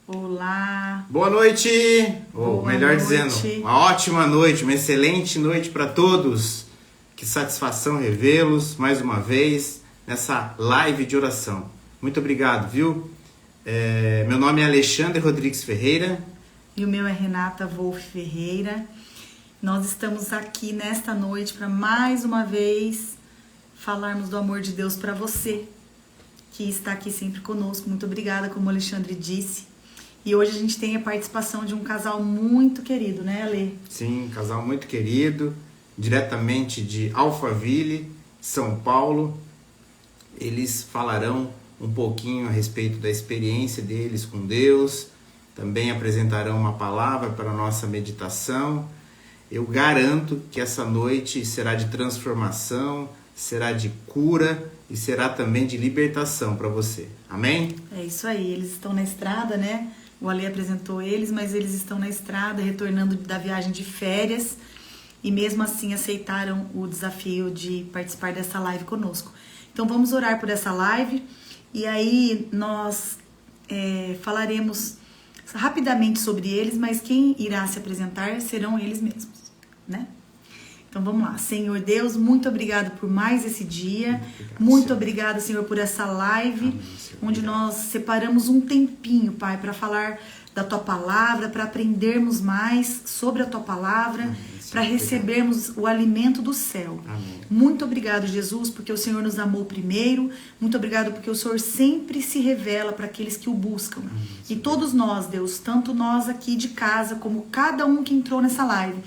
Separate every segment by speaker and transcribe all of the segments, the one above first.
Speaker 1: Olá.
Speaker 2: Boa noite, ou
Speaker 1: Boa
Speaker 2: melhor
Speaker 1: noite.
Speaker 2: dizendo, uma ótima noite, uma excelente noite para todos. Que satisfação revê-los mais uma vez nessa live de oração. Muito obrigado, viu? Meu nome é Alexandre Rodrigues Ferreira.
Speaker 1: E o meu é Renata Wolff Ferreira. Nós estamos aqui nesta noite para mais uma vez falarmos do amor de Deus para você, que está aqui sempre conosco. Muito obrigada, como o Alexandre disse. E hoje a gente tem a participação de um casal muito querido, né, Ale?
Speaker 2: Sim, casal muito querido, diretamente de Alphaville, São Paulo. Eles falarão um pouquinho a respeito da experiência deles com Deus, também apresentarão uma palavra para a nossa meditação. Eu garanto que essa noite será de transformação, será de cura e será também de libertação para você. Amém?
Speaker 1: É isso aí, eles estão na estrada, né? O Ale apresentou eles, mas eles estão na estrada, retornando da viagem de férias e mesmo assim aceitaram o desafio de participar dessa live conosco. Então vamos orar por essa live e aí nós falaremos rapidamente sobre eles, mas quem irá se apresentar serão eles mesmos, né? Então vamos lá. Senhor Deus, muito obrigado por mais esse dia. Muito obrigado, Senhor, por essa live, onde nós separamos um tempinho, Pai, para falar da Tua Palavra, para aprendermos mais sobre a Tua Palavra, para recebermos o alimento do céu.
Speaker 2: Amém.
Speaker 1: Muito obrigado, Jesus, porque o Senhor nos amou primeiro. Muito obrigado porque o Senhor sempre se revela para aqueles que o buscam. E todos nós, Deus, tanto nós aqui de casa, como cada um que entrou nessa live,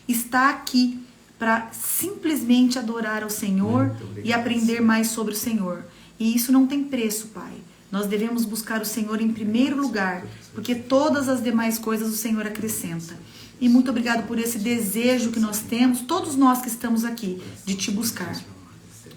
Speaker 1: está aqui para simplesmente adorar ao Senhor e aprender mais sobre o Senhor. E isso não tem preço, Pai. Nós devemos buscar o Senhor em primeiro lugar, porque todas as demais coisas o Senhor acrescenta. E muito obrigado por esse desejo que nós temos, todos nós que estamos aqui, de te buscar.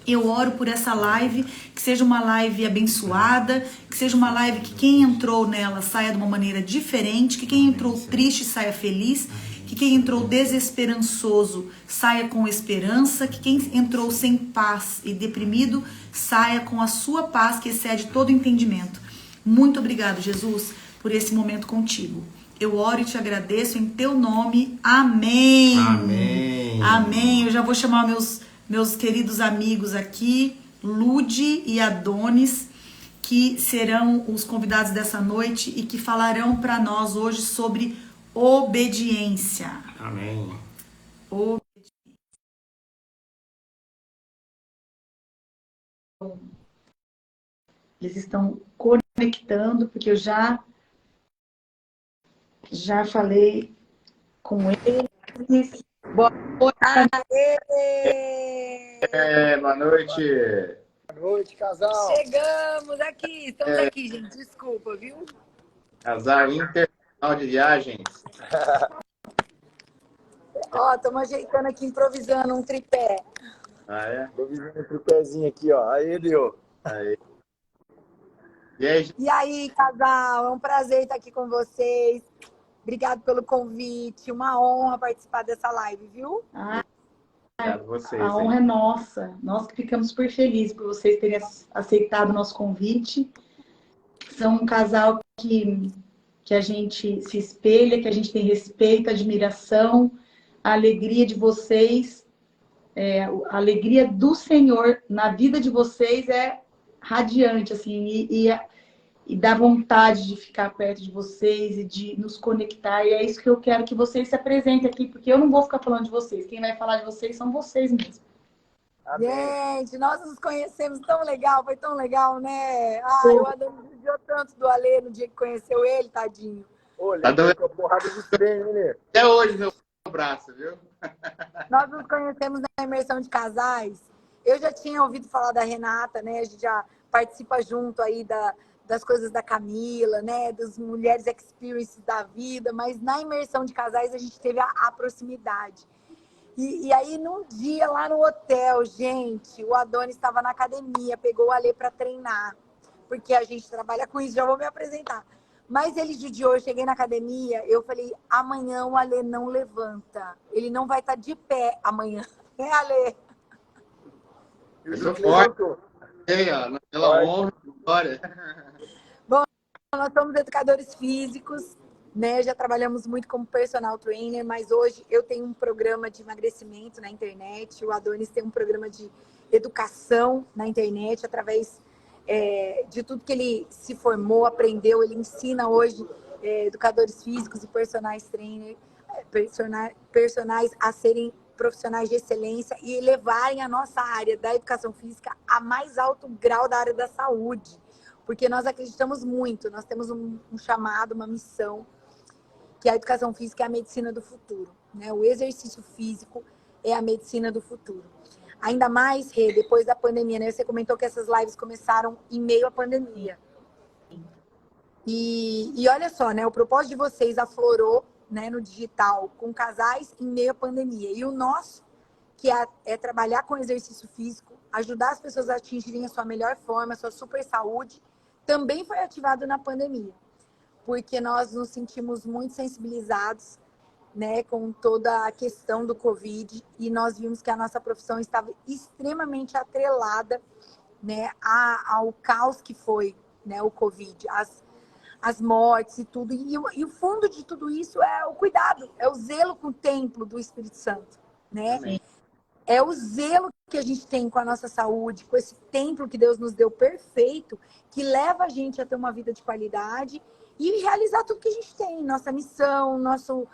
Speaker 1: Eu oro por essa live, que seja uma live abençoada, que seja uma live que quem entrou nela saia de uma maneira diferente, que quem entrou triste saia feliz, que quem entrou desesperançoso saia com esperança, que quem entrou sem paz e deprimido saia com a sua paz que excede todo entendimento. Muito obrigado, Jesus, por esse momento contigo. Eu oro e te agradeço em teu nome. Amém.
Speaker 2: Amém.
Speaker 1: Amém. Eu já vou chamar meus queridos amigos aqui, Lude e Adonis, que serão os convidados dessa noite e que falarão para nós hoje sobre obediência.
Speaker 2: Amém.
Speaker 1: Eles estão conectando, porque eu já falei com eles. Boa noite.
Speaker 2: Boa noite.
Speaker 3: Boa noite, casal.
Speaker 4: Chegamos aqui, estamos aqui, gente. Desculpa, viu?
Speaker 2: Casal internacional de viagens.
Speaker 4: Ó, estamos ajeitando aqui, improvisando um tripé.
Speaker 2: Ah, é?
Speaker 3: Tô vivendo um tripézinho aqui, ó. Aí, deu.
Speaker 2: Aí. E aí,
Speaker 4: E aí, casal, é um prazer estar aqui com vocês. Obrigado pelo convite, uma honra participar dessa live, viu?
Speaker 2: obrigado a vocês.
Speaker 1: A honra é nossa. Nós que ficamos super felizes por vocês terem aceitado o nosso convite. São um casal que a gente se espelha, que a gente tem respeito, admiração, a alegria de vocês, a alegria do Senhor na vida de vocês é radiante, assim, e dá vontade de ficar perto de vocês e de nos conectar. E é isso que eu quero que vocês se apresentem aqui, porque eu não vou ficar falando de vocês. Quem vai falar de vocês são vocês mesmos.
Speaker 4: Gente, nós nos conhecemos tão legal, foi tão legal, né? O Adão judiou tanto do Alê no dia que conheceu ele, tadinho.
Speaker 3: Olha, tá com a porrada dos treinos, né?
Speaker 2: Até hoje, meu abraço, viu?
Speaker 4: Nós nos conhecemos na imersão de casais. Eu já tinha ouvido falar da Renata, né? A gente já participa junto aí das coisas da Camila, né? Das Mulheres Experience da vida, mas na imersão de casais a gente teve a proximidade. E aí, num dia lá no hotel, gente, o Adonis estava na academia, pegou o Alê para treinar, porque a gente trabalha com isso, já vou me apresentar. Mas ele judiou, eu cheguei na academia, eu falei, amanhã o Alê não levanta, ele não vai estar de pé amanhã, né, Alê?
Speaker 2: Eu sou forte. Pela honra e glória.
Speaker 4: Bom, nós somos educadores físicos, né? Já trabalhamos muito como personal trainer, mas hoje eu tenho um programa de emagrecimento na internet, o Adonis tem um programa de educação na internet, através de tudo que ele se formou, aprendeu, ele ensina hoje educadores físicos e personagens trainer, personagens a serem profissionais de excelência e levarem a nossa área da educação física a mais alto grau da área da saúde, porque nós acreditamos muito, nós temos um chamado, uma missão, que a educação física é a medicina do futuro, né? O exercício físico é a medicina do futuro. Ainda mais, Rê, depois da pandemia, né? Você comentou que essas lives começaram em meio à pandemia. E olha só, né? O propósito de vocês aflorou, né, no digital, com casais em meio à pandemia. E o nosso, que é trabalhar com exercício físico, ajudar as pessoas a atingirem a sua melhor forma, a sua super saúde, também foi ativado na pandemia. Porque nós nos sentimos muito sensibilizados, né, com toda a questão do Covid, e nós vimos que a nossa profissão estava extremamente atrelada, né, ao caos que foi, né, o Covid, as mortes e tudo. E o fundo de tudo isso é o cuidado, é o zelo com o templo do Espírito Santo, né? Sim. É o zelo que a gente tem com a nossa saúde, com esse templo que Deus nos deu perfeito, que leva a gente a ter uma vida de qualidade e realizar tudo que a gente tem, nossa missão, nosso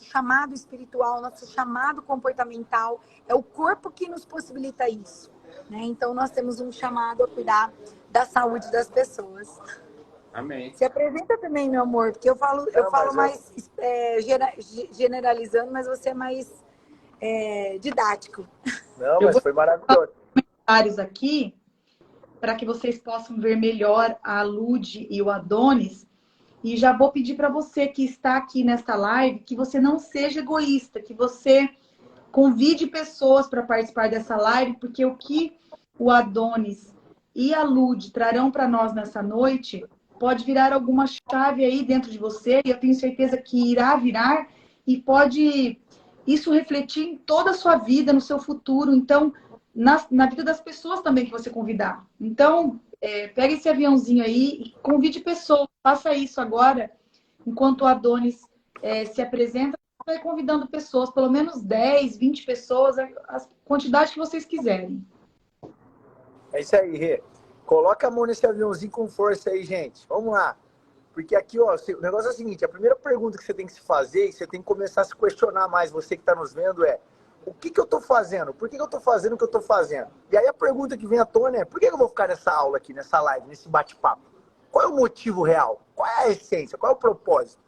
Speaker 4: chamado espiritual, nosso chamado comportamental. É o corpo que nos possibilita isso, né? Então, nós temos um chamado a cuidar da saúde das pessoas.
Speaker 2: Amém.
Speaker 4: Se apresenta também, meu amor, porque eu falo mais generalizando, mas você é mais didático.
Speaker 3: Não, mas foi maravilhoso.
Speaker 1: Comentários aqui, para que vocês possam ver melhor a Lud e o Adonis. E já vou pedir para você que está aqui nesta live, que você não seja egoísta, que você convide pessoas para participar dessa live, porque o que o Adonis e a Lud trarão para nós nessa noite pode virar alguma chave aí dentro de você, e eu tenho certeza que irá virar, e pode isso refletir em toda a sua vida, no seu futuro, então, na vida das pessoas também que você convidar. Então, pega esse aviãozinho aí e convide pessoas, faça isso agora, enquanto o Adonis se apresenta, vai convidando pessoas, pelo menos 10, 20 pessoas, a quantidade que vocês quiserem.
Speaker 3: É isso aí, Rê. Coloca a mão nesse aviãozinho com força aí, gente. Vamos lá. Porque aqui, ó, o negócio é o seguinte, a primeira pergunta que você tem que se fazer, e você tem que começar a se questionar mais, você que está nos vendo, é: o que eu estou fazendo? Por que eu estou fazendo o que eu estou fazendo? E aí a pergunta que vem à tona é: por que eu vou ficar nessa aula aqui, nessa live, nesse bate-papo? Qual é o motivo real? Qual é a essência? Qual é o propósito?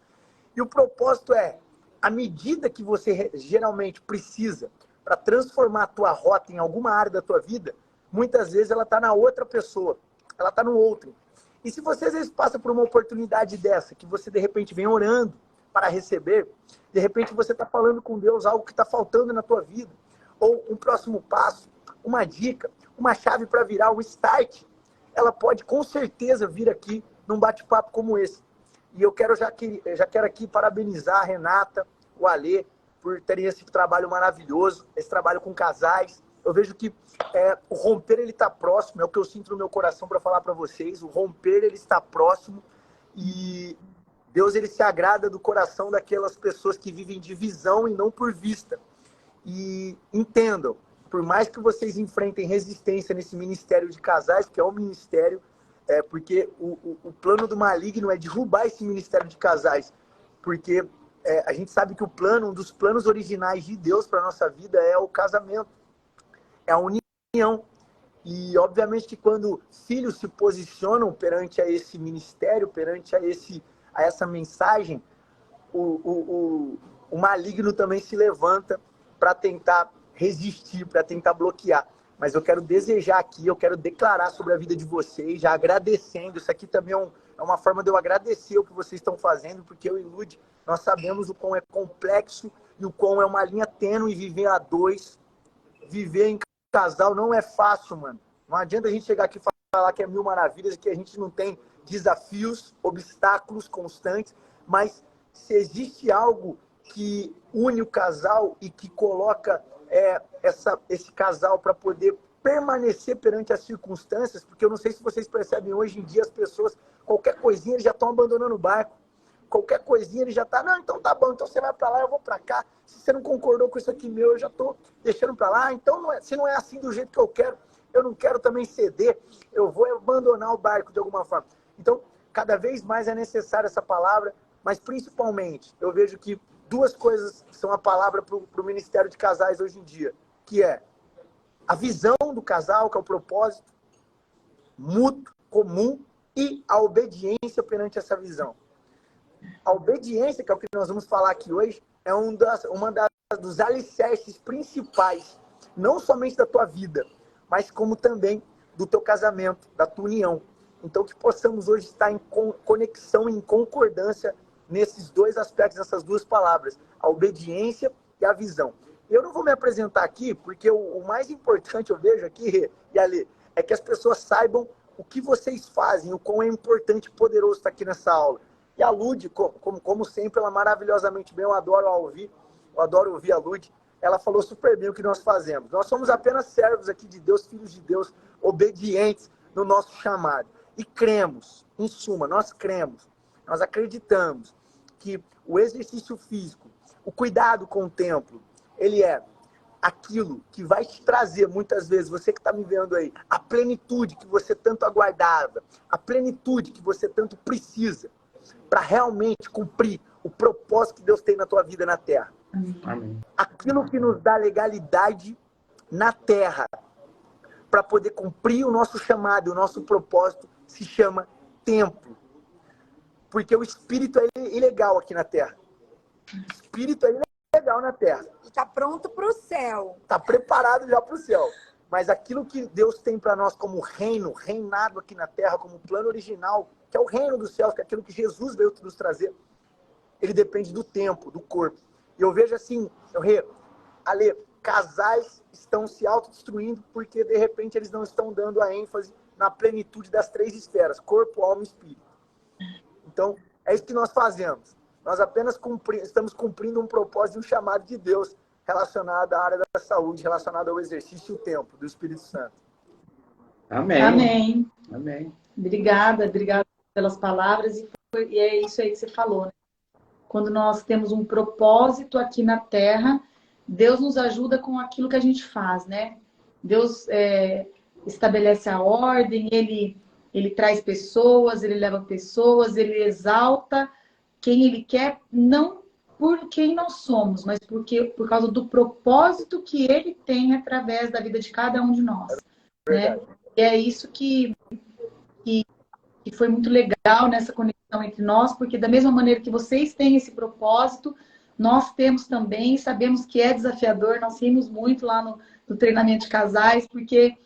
Speaker 3: E o propósito é, à medida que você geralmente precisa para transformar a tua rota em alguma área da tua vida, muitas vezes ela está na outra pessoa, ela está no outro. E se você às vezes passa por uma oportunidade dessa, que você de repente vem orando para receber, de repente você está falando com Deus algo que está faltando na tua vida, ou um próximo passo, uma dica, uma chave para virar, um start, ela pode com certeza vir aqui num bate-papo como esse. E eu quero já quero aqui parabenizar a Renata, o Alê, por terem esse trabalho maravilhoso, esse trabalho com casais. Eu vejo que o romper, ele está próximo, é o que eu sinto no meu coração para falar para vocês. O romper, ele está próximo, e Deus, ele se agrada do coração daquelas pessoas que vivem de visão e não por vista. E entendam, por mais que vocês enfrentem resistência nesse ministério de casais, que é um ministério, porque o plano do maligno é derrubar esse ministério de casais, porque a gente sabe que um dos planos originais de Deus para a nossa vida é o casamento. É a união. E, obviamente, que quando filhos se posicionam perante a esse ministério, perante a essa mensagem, o maligno também se levanta para tentar resistir, para tentar bloquear. Mas eu quero desejar aqui, eu quero declarar sobre a vida de vocês, já agradecendo. Isso aqui também é uma forma de eu agradecer o que vocês estão fazendo, porque eu e Lud, nós sabemos o quão é complexo e o quão é uma linha tênue viver a dois, viver em casal não é fácil, mano. Não adianta a gente chegar aqui e falar que é mil maravilhas, que a gente não tem desafios, obstáculos constantes, mas se existe algo que une o casal e que coloca esse casal para poder permanecer perante as circunstâncias, porque eu não sei se vocês percebem, hoje em dia as pessoas coisinha eles já estão abandonando o barco. Qualquer coisinha ele já tá, não, então tá bom, então você vai para lá, eu vou para cá. Se você não concordou com isso aqui meu, eu já tô deixando para lá. Então, se não é assim do jeito que eu não quero também ceder, eu vou abandonar o barco de alguma forma. Então, cada vez mais é necessária essa palavra, mas principalmente, eu vejo que duas coisas são a palavra para o Ministério de Casais hoje em dia, que é a visão do casal, que é o propósito mútuo, comum, e a obediência perante essa visão. A obediência, que é o que nós vamos falar aqui hoje, é uma dos alicerces principais, não somente da tua vida, mas como também do teu casamento, da tua união. Então, que possamos hoje estar em conexão, em concordância nesses dois aspectos, nessas duas palavras, a obediência e a visão. Eu não vou me apresentar aqui, porque o mais importante eu vejo aqui, e ali, é que as pessoas saibam o que vocês fazem, o quão é importante e poderoso estar aqui nessa aula. E a Lud, como sempre, ela maravilhosamente bem, eu adoro ouvir a Lud, ela falou super bem o que nós fazemos. Nós somos apenas servos aqui de Deus, filhos de Deus, obedientes no nosso chamado. E cremos, em suma, nós acreditamos que o exercício físico, o cuidado com o templo, ele é aquilo que vai te trazer, muitas vezes, você que está me vendo aí, a plenitude que você tanto aguardava, a plenitude que você tanto precisa, para realmente cumprir o propósito que Deus tem na tua vida na terra.
Speaker 2: Amém.
Speaker 3: Aquilo que nos dá legalidade na terra para poder cumprir o nosso chamado, o nosso propósito, se chama templo. Porque o espírito é ilegal aqui na terra. O espírito é ilegal na terra.
Speaker 4: Está pronto para o céu.
Speaker 3: Está preparado já para o céu. Mas aquilo que Deus tem para nós como reino, reinado aqui na terra, como plano original, que é o reino dos céus, que é aquilo que Jesus veio nos trazer, ele depende do tempo, do corpo. E eu vejo assim, Ale, casais estão se autodestruindo porque, de repente, eles não estão dando a ênfase na plenitude das três esferas, corpo, alma e espírito. Então, é isso que nós fazemos. Nós apenas estamos cumprindo um propósito e um chamado de Deus relacionado à área da saúde, relacionado ao exercício e o tempo do Espírito Santo.
Speaker 2: Amém.
Speaker 1: Amém.
Speaker 2: Amém.
Speaker 1: Obrigada pelas palavras. E é isso aí que você falou, né? Quando nós temos um propósito aqui na Terra, Deus nos ajuda com aquilo que a gente faz, né? Deus estabelece a ordem, Ele traz pessoas, Ele leva pessoas, Ele exalta quem Ele quer, não por quem nós somos, mas por causa do propósito que Ele tem através da vida de cada um de nós. Né? E é isso que foi muito legal nessa conexão entre nós, porque da mesma maneira que vocês têm esse propósito, nós temos também, sabemos que é desafiador, nós rimos muito lá no treinamento de casais, porque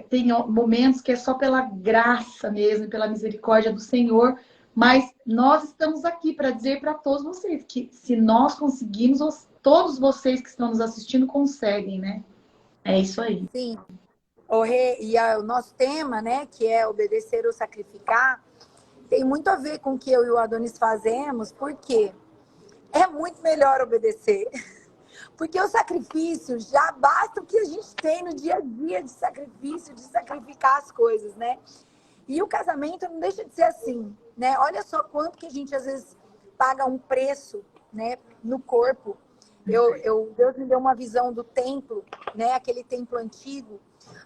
Speaker 1: tem momentos que é só pela graça mesmo, pela misericórdia do Senhor, mas nós estamos aqui para dizer para todos vocês que se nós conseguimos, todos vocês que estão nos assistindo conseguem, né? É isso aí.
Speaker 4: Sim. E o nosso tema, né, que é obedecer ou sacrificar, tem muito a ver com o que eu e o Adonis fazemos, porque é muito melhor obedecer. Porque o sacrifício já basta o que a gente tem no dia a dia de sacrifício, de sacrificar as coisas, né? E o casamento não deixa de ser assim, né? Olha só quanto que a gente às vezes paga um preço, né, no corpo. Deus me deu uma visão do templo, né? Aquele templo antigo,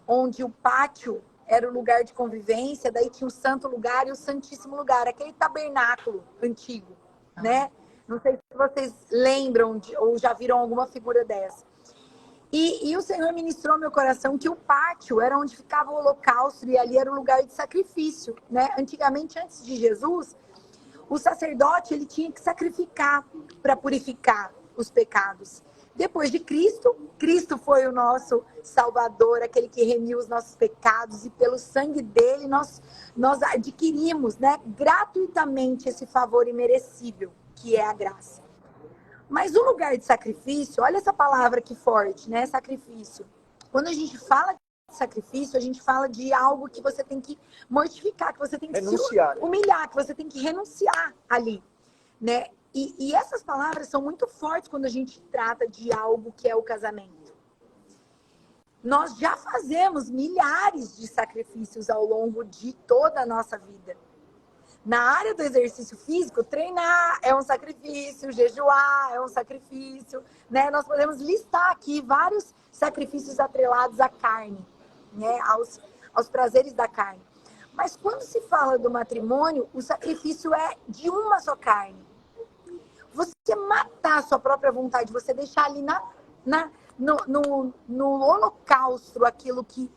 Speaker 4: onde o pátio era o lugar de convivência, daí tinha o santo lugar e o santíssimo lugar, aquele tabernáculo antigo, né? Não sei se vocês lembram ou já viram alguma figura dessa. E o Senhor ministrou no meu coração que o pátio era onde ficava o holocausto e ali era o lugar de sacrifício, né? Antigamente, antes de Jesus, o sacerdote ele tinha que sacrificar para purificar os pecados. Depois de Cristo, Cristo foi o nosso Salvador, aquele que remiu os nossos pecados, e pelo sangue dele nós adquirimos, né, gratuitamente esse favor imerecível, que é a graça. Mas o lugar de sacrifício, olha essa palavra que forte, né, sacrifício. Quando a gente fala de sacrifício, a gente fala de algo que você tem que mortificar, que você tem que
Speaker 3: renunciar,
Speaker 4: se humilhar, que você tem que renunciar ali, né? E essas palavras são muito fortes quando a gente trata de algo que é o casamento. Nós já fazemos milhares de sacrifícios ao longo de toda a nossa vida. Na área do exercício físico, treinar é um sacrifício, jejuar é um sacrifício, né? Nós podemos listar aqui vários sacrifícios atrelados à carne, né? Aos prazeres da carne. Mas quando se fala do matrimônio, o sacrifício é de uma só carne. Você matar a sua própria vontade, você deixar ali no holocausto aquilo que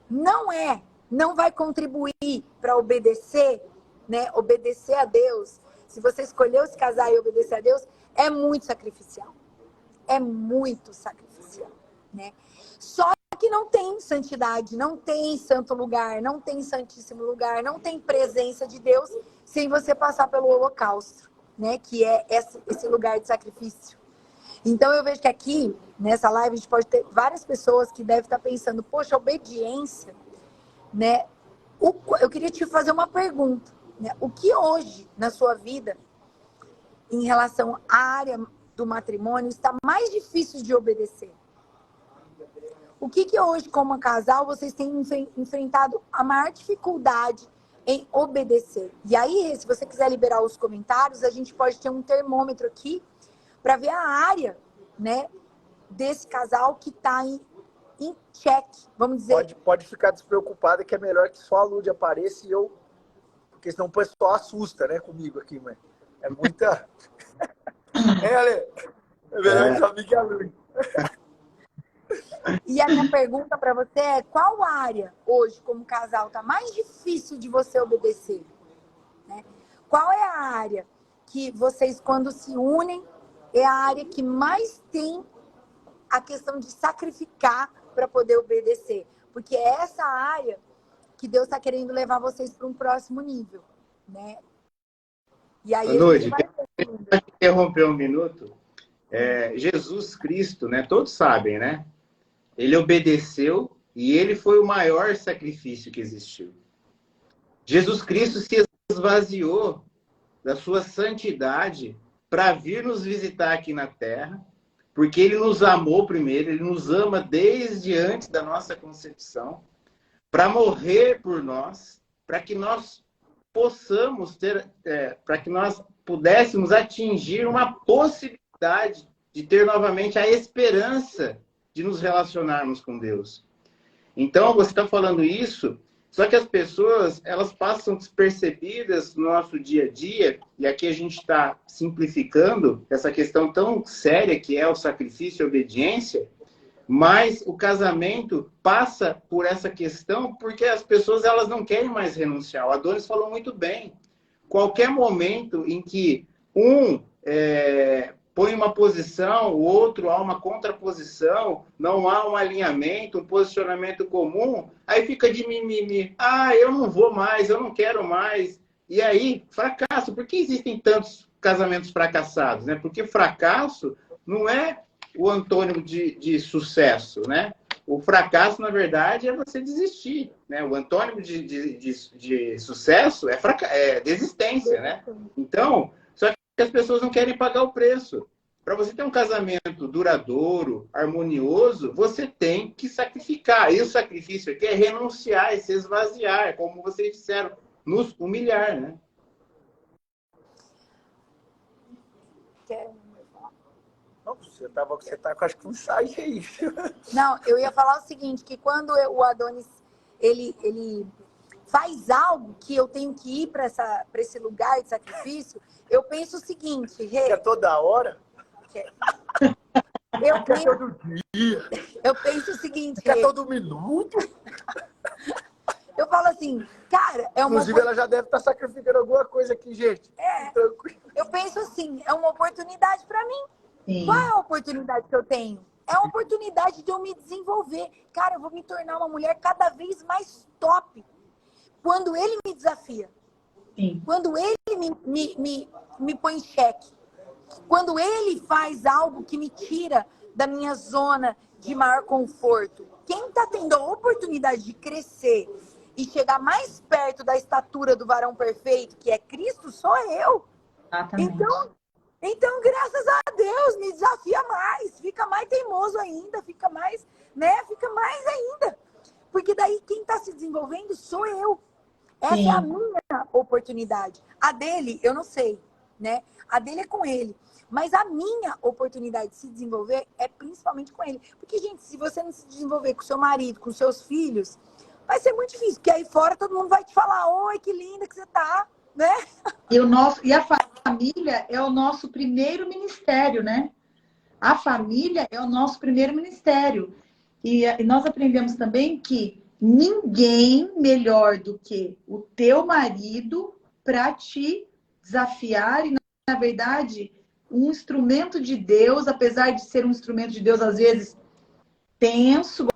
Speaker 4: não vai contribuir para obedecer, né? Obedecer a Deus. Se você escolheu se casar e obedecer a Deus, é muito sacrificial. É muito sacrificial, né? Só que não tem santidade, não tem santo lugar, não tem santíssimo lugar, não tem presença de Deus sem você passar pelo holocausto, né? Que é esse lugar de sacrifício. Então eu vejo que aqui, nessa live, a gente pode ter várias pessoas que devem estar pensando, poxa, obediência, né? Eu queria te fazer uma pergunta, né? O que hoje, na sua vida, em relação à área do matrimônio, está mais difícil de obedecer? O que hoje, como casal, vocês têm enfrentado a maior dificuldade em obedecer? E aí, se você quiser liberar os comentários, a gente pode ter um termômetro aqui para ver a área, né, desse casal que está em cheque, vamos dizer.
Speaker 3: Pode ficar despreocupada que é melhor que só a Lud apareça e eu... Porque senão o pessoal assusta, né, comigo aqui, mãe. É muita... Ale? É melhor que só fique a Lud.
Speaker 4: E a minha pergunta para você é, qual área hoje, como casal, está mais difícil de você obedecer? Né? Qual é a área que vocês, quando se unem, é a área que mais tem a questão de sacrificar para poder obedecer? Porque é essa área que Deus está querendo levar vocês para um próximo nível, né? E aí
Speaker 2: Lud, interromper um minuto. Jesus Cristo, né? Todos sabem, né? Ele obedeceu e ele foi o maior sacrifício que existiu. Jesus Cristo se esvaziou da sua santidade para vir nos visitar aqui na Terra, porque ele nos amou primeiro, ele nos ama desde antes da nossa concepção, para morrer por nós, para que nós possamos ter, para que nós pudéssemos atingir uma possibilidade de ter novamente a esperança de nos relacionarmos com Deus. Então, você está falando isso, só que as pessoas, elas passam despercebidas no nosso dia a dia, e aqui a gente está simplificando essa questão tão séria que é o sacrifício e a obediência, mas o casamento passa por essa questão porque as pessoas, elas não querem mais renunciar. O Adonis falou muito bem. Qualquer momento em que um põe uma posição, o outro há uma contraposição, não há um alinhamento, um posicionamento comum, aí fica de mimimi. Eu não vou mais, eu não quero mais. E aí, fracasso. Por que existem tantos casamentos fracassados? Né? Porque fracasso não é o antônimo de sucesso, né? O fracasso, na verdade, é você desistir, né? O antônimo de sucesso é desistência, né? Então, só que as pessoas não querem pagar o preço. Para você ter um casamento duradouro, harmonioso, você tem que sacrificar. E o sacrifício aqui é renunciar, é se esvaziar, como vocês disseram, nos humilhar, né?
Speaker 3: Não, você tá com acho que um site aí.
Speaker 4: Não, eu ia falar o seguinte, que quando o Adonis ele faz algo que eu tenho que ir para esse lugar de sacrifício, eu penso o seguinte, Rê,
Speaker 3: É toda hora?
Speaker 4: todo
Speaker 3: dia?
Speaker 4: Eu penso o seguinte,
Speaker 3: Quer
Speaker 4: Rê,
Speaker 3: todo minuto?
Speaker 4: eu falo assim, cara, é uma...
Speaker 3: Inclusive, ela já deve estar sacrificando alguma coisa aqui, gente. Tranquilo.
Speaker 4: Eu penso assim, é uma oportunidade para mim.
Speaker 5: Sim.
Speaker 4: Qual é a oportunidade que eu tenho? É a oportunidade de eu me desenvolver. Cara, eu vou me tornar uma mulher cada vez mais top. Quando ele me desafia.
Speaker 5: Sim.
Speaker 4: Quando ele me põe em xeque. Quando ele faz algo que me tira da minha zona de maior conforto. Quem está tendo a oportunidade de crescer e chegar mais perto da estatura do varão perfeito, que é Cristo, sou eu.
Speaker 5: Exatamente.
Speaker 4: Então, graças a Deus, me desafia mais, fica mais teimoso ainda, fica mais ainda. Porque daí quem está se desenvolvendo sou eu. Essa é a
Speaker 1: Sim.
Speaker 4: minha oportunidade. A dele, eu não sei, né? A dele é com ele. Mas a minha oportunidade de se desenvolver é principalmente com ele. Porque, gente, se você não se desenvolver com seu marido, com seus filhos, vai ser muito difícil. Porque aí fora todo mundo vai te falar, oi, que linda que você tá, né?
Speaker 1: E a família é o nosso primeiro ministério, né? A família é o nosso primeiro ministério. E nós aprendemos também que ninguém melhor do que o teu marido para te desafiar e, na verdade, um instrumento de Deus, apesar de ser um instrumento de Deus, às vezes, tenso,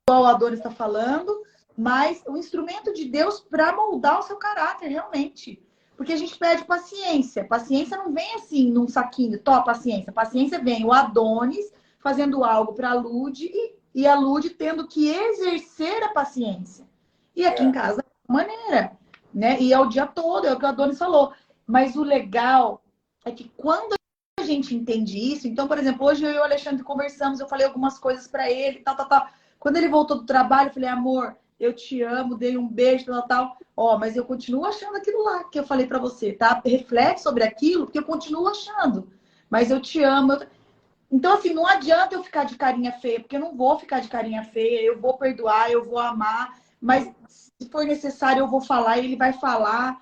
Speaker 1: igual o Adonis está falando, mas um instrumento de Deus para moldar o seu caráter, realmente. Porque a gente pede paciência. Paciência não vem assim, num saquinho, paciência. Paciência vem o Adonis fazendo algo para a Lud e a Lud tendo que exercer a paciência. E aqui em casa, da maneira, né? E é o dia todo, é o que o Adonis falou. Mas o legal é que quando a gente entende isso, então, por exemplo, hoje eu e o Alexandre conversamos, eu falei algumas coisas para ele, tal. Quando ele voltou do trabalho, eu falei, amor, eu te amo, dei um beijo, tal. Ó, mas eu continuo achando aquilo lá que eu falei para você, tá? Reflete sobre aquilo, porque eu continuo achando. Mas eu te amo. Então, assim, não adianta eu ficar de carinha feia, porque eu não vou ficar de carinha feia, eu vou perdoar, eu vou amar, mas se for necessário eu vou falar, ele vai falar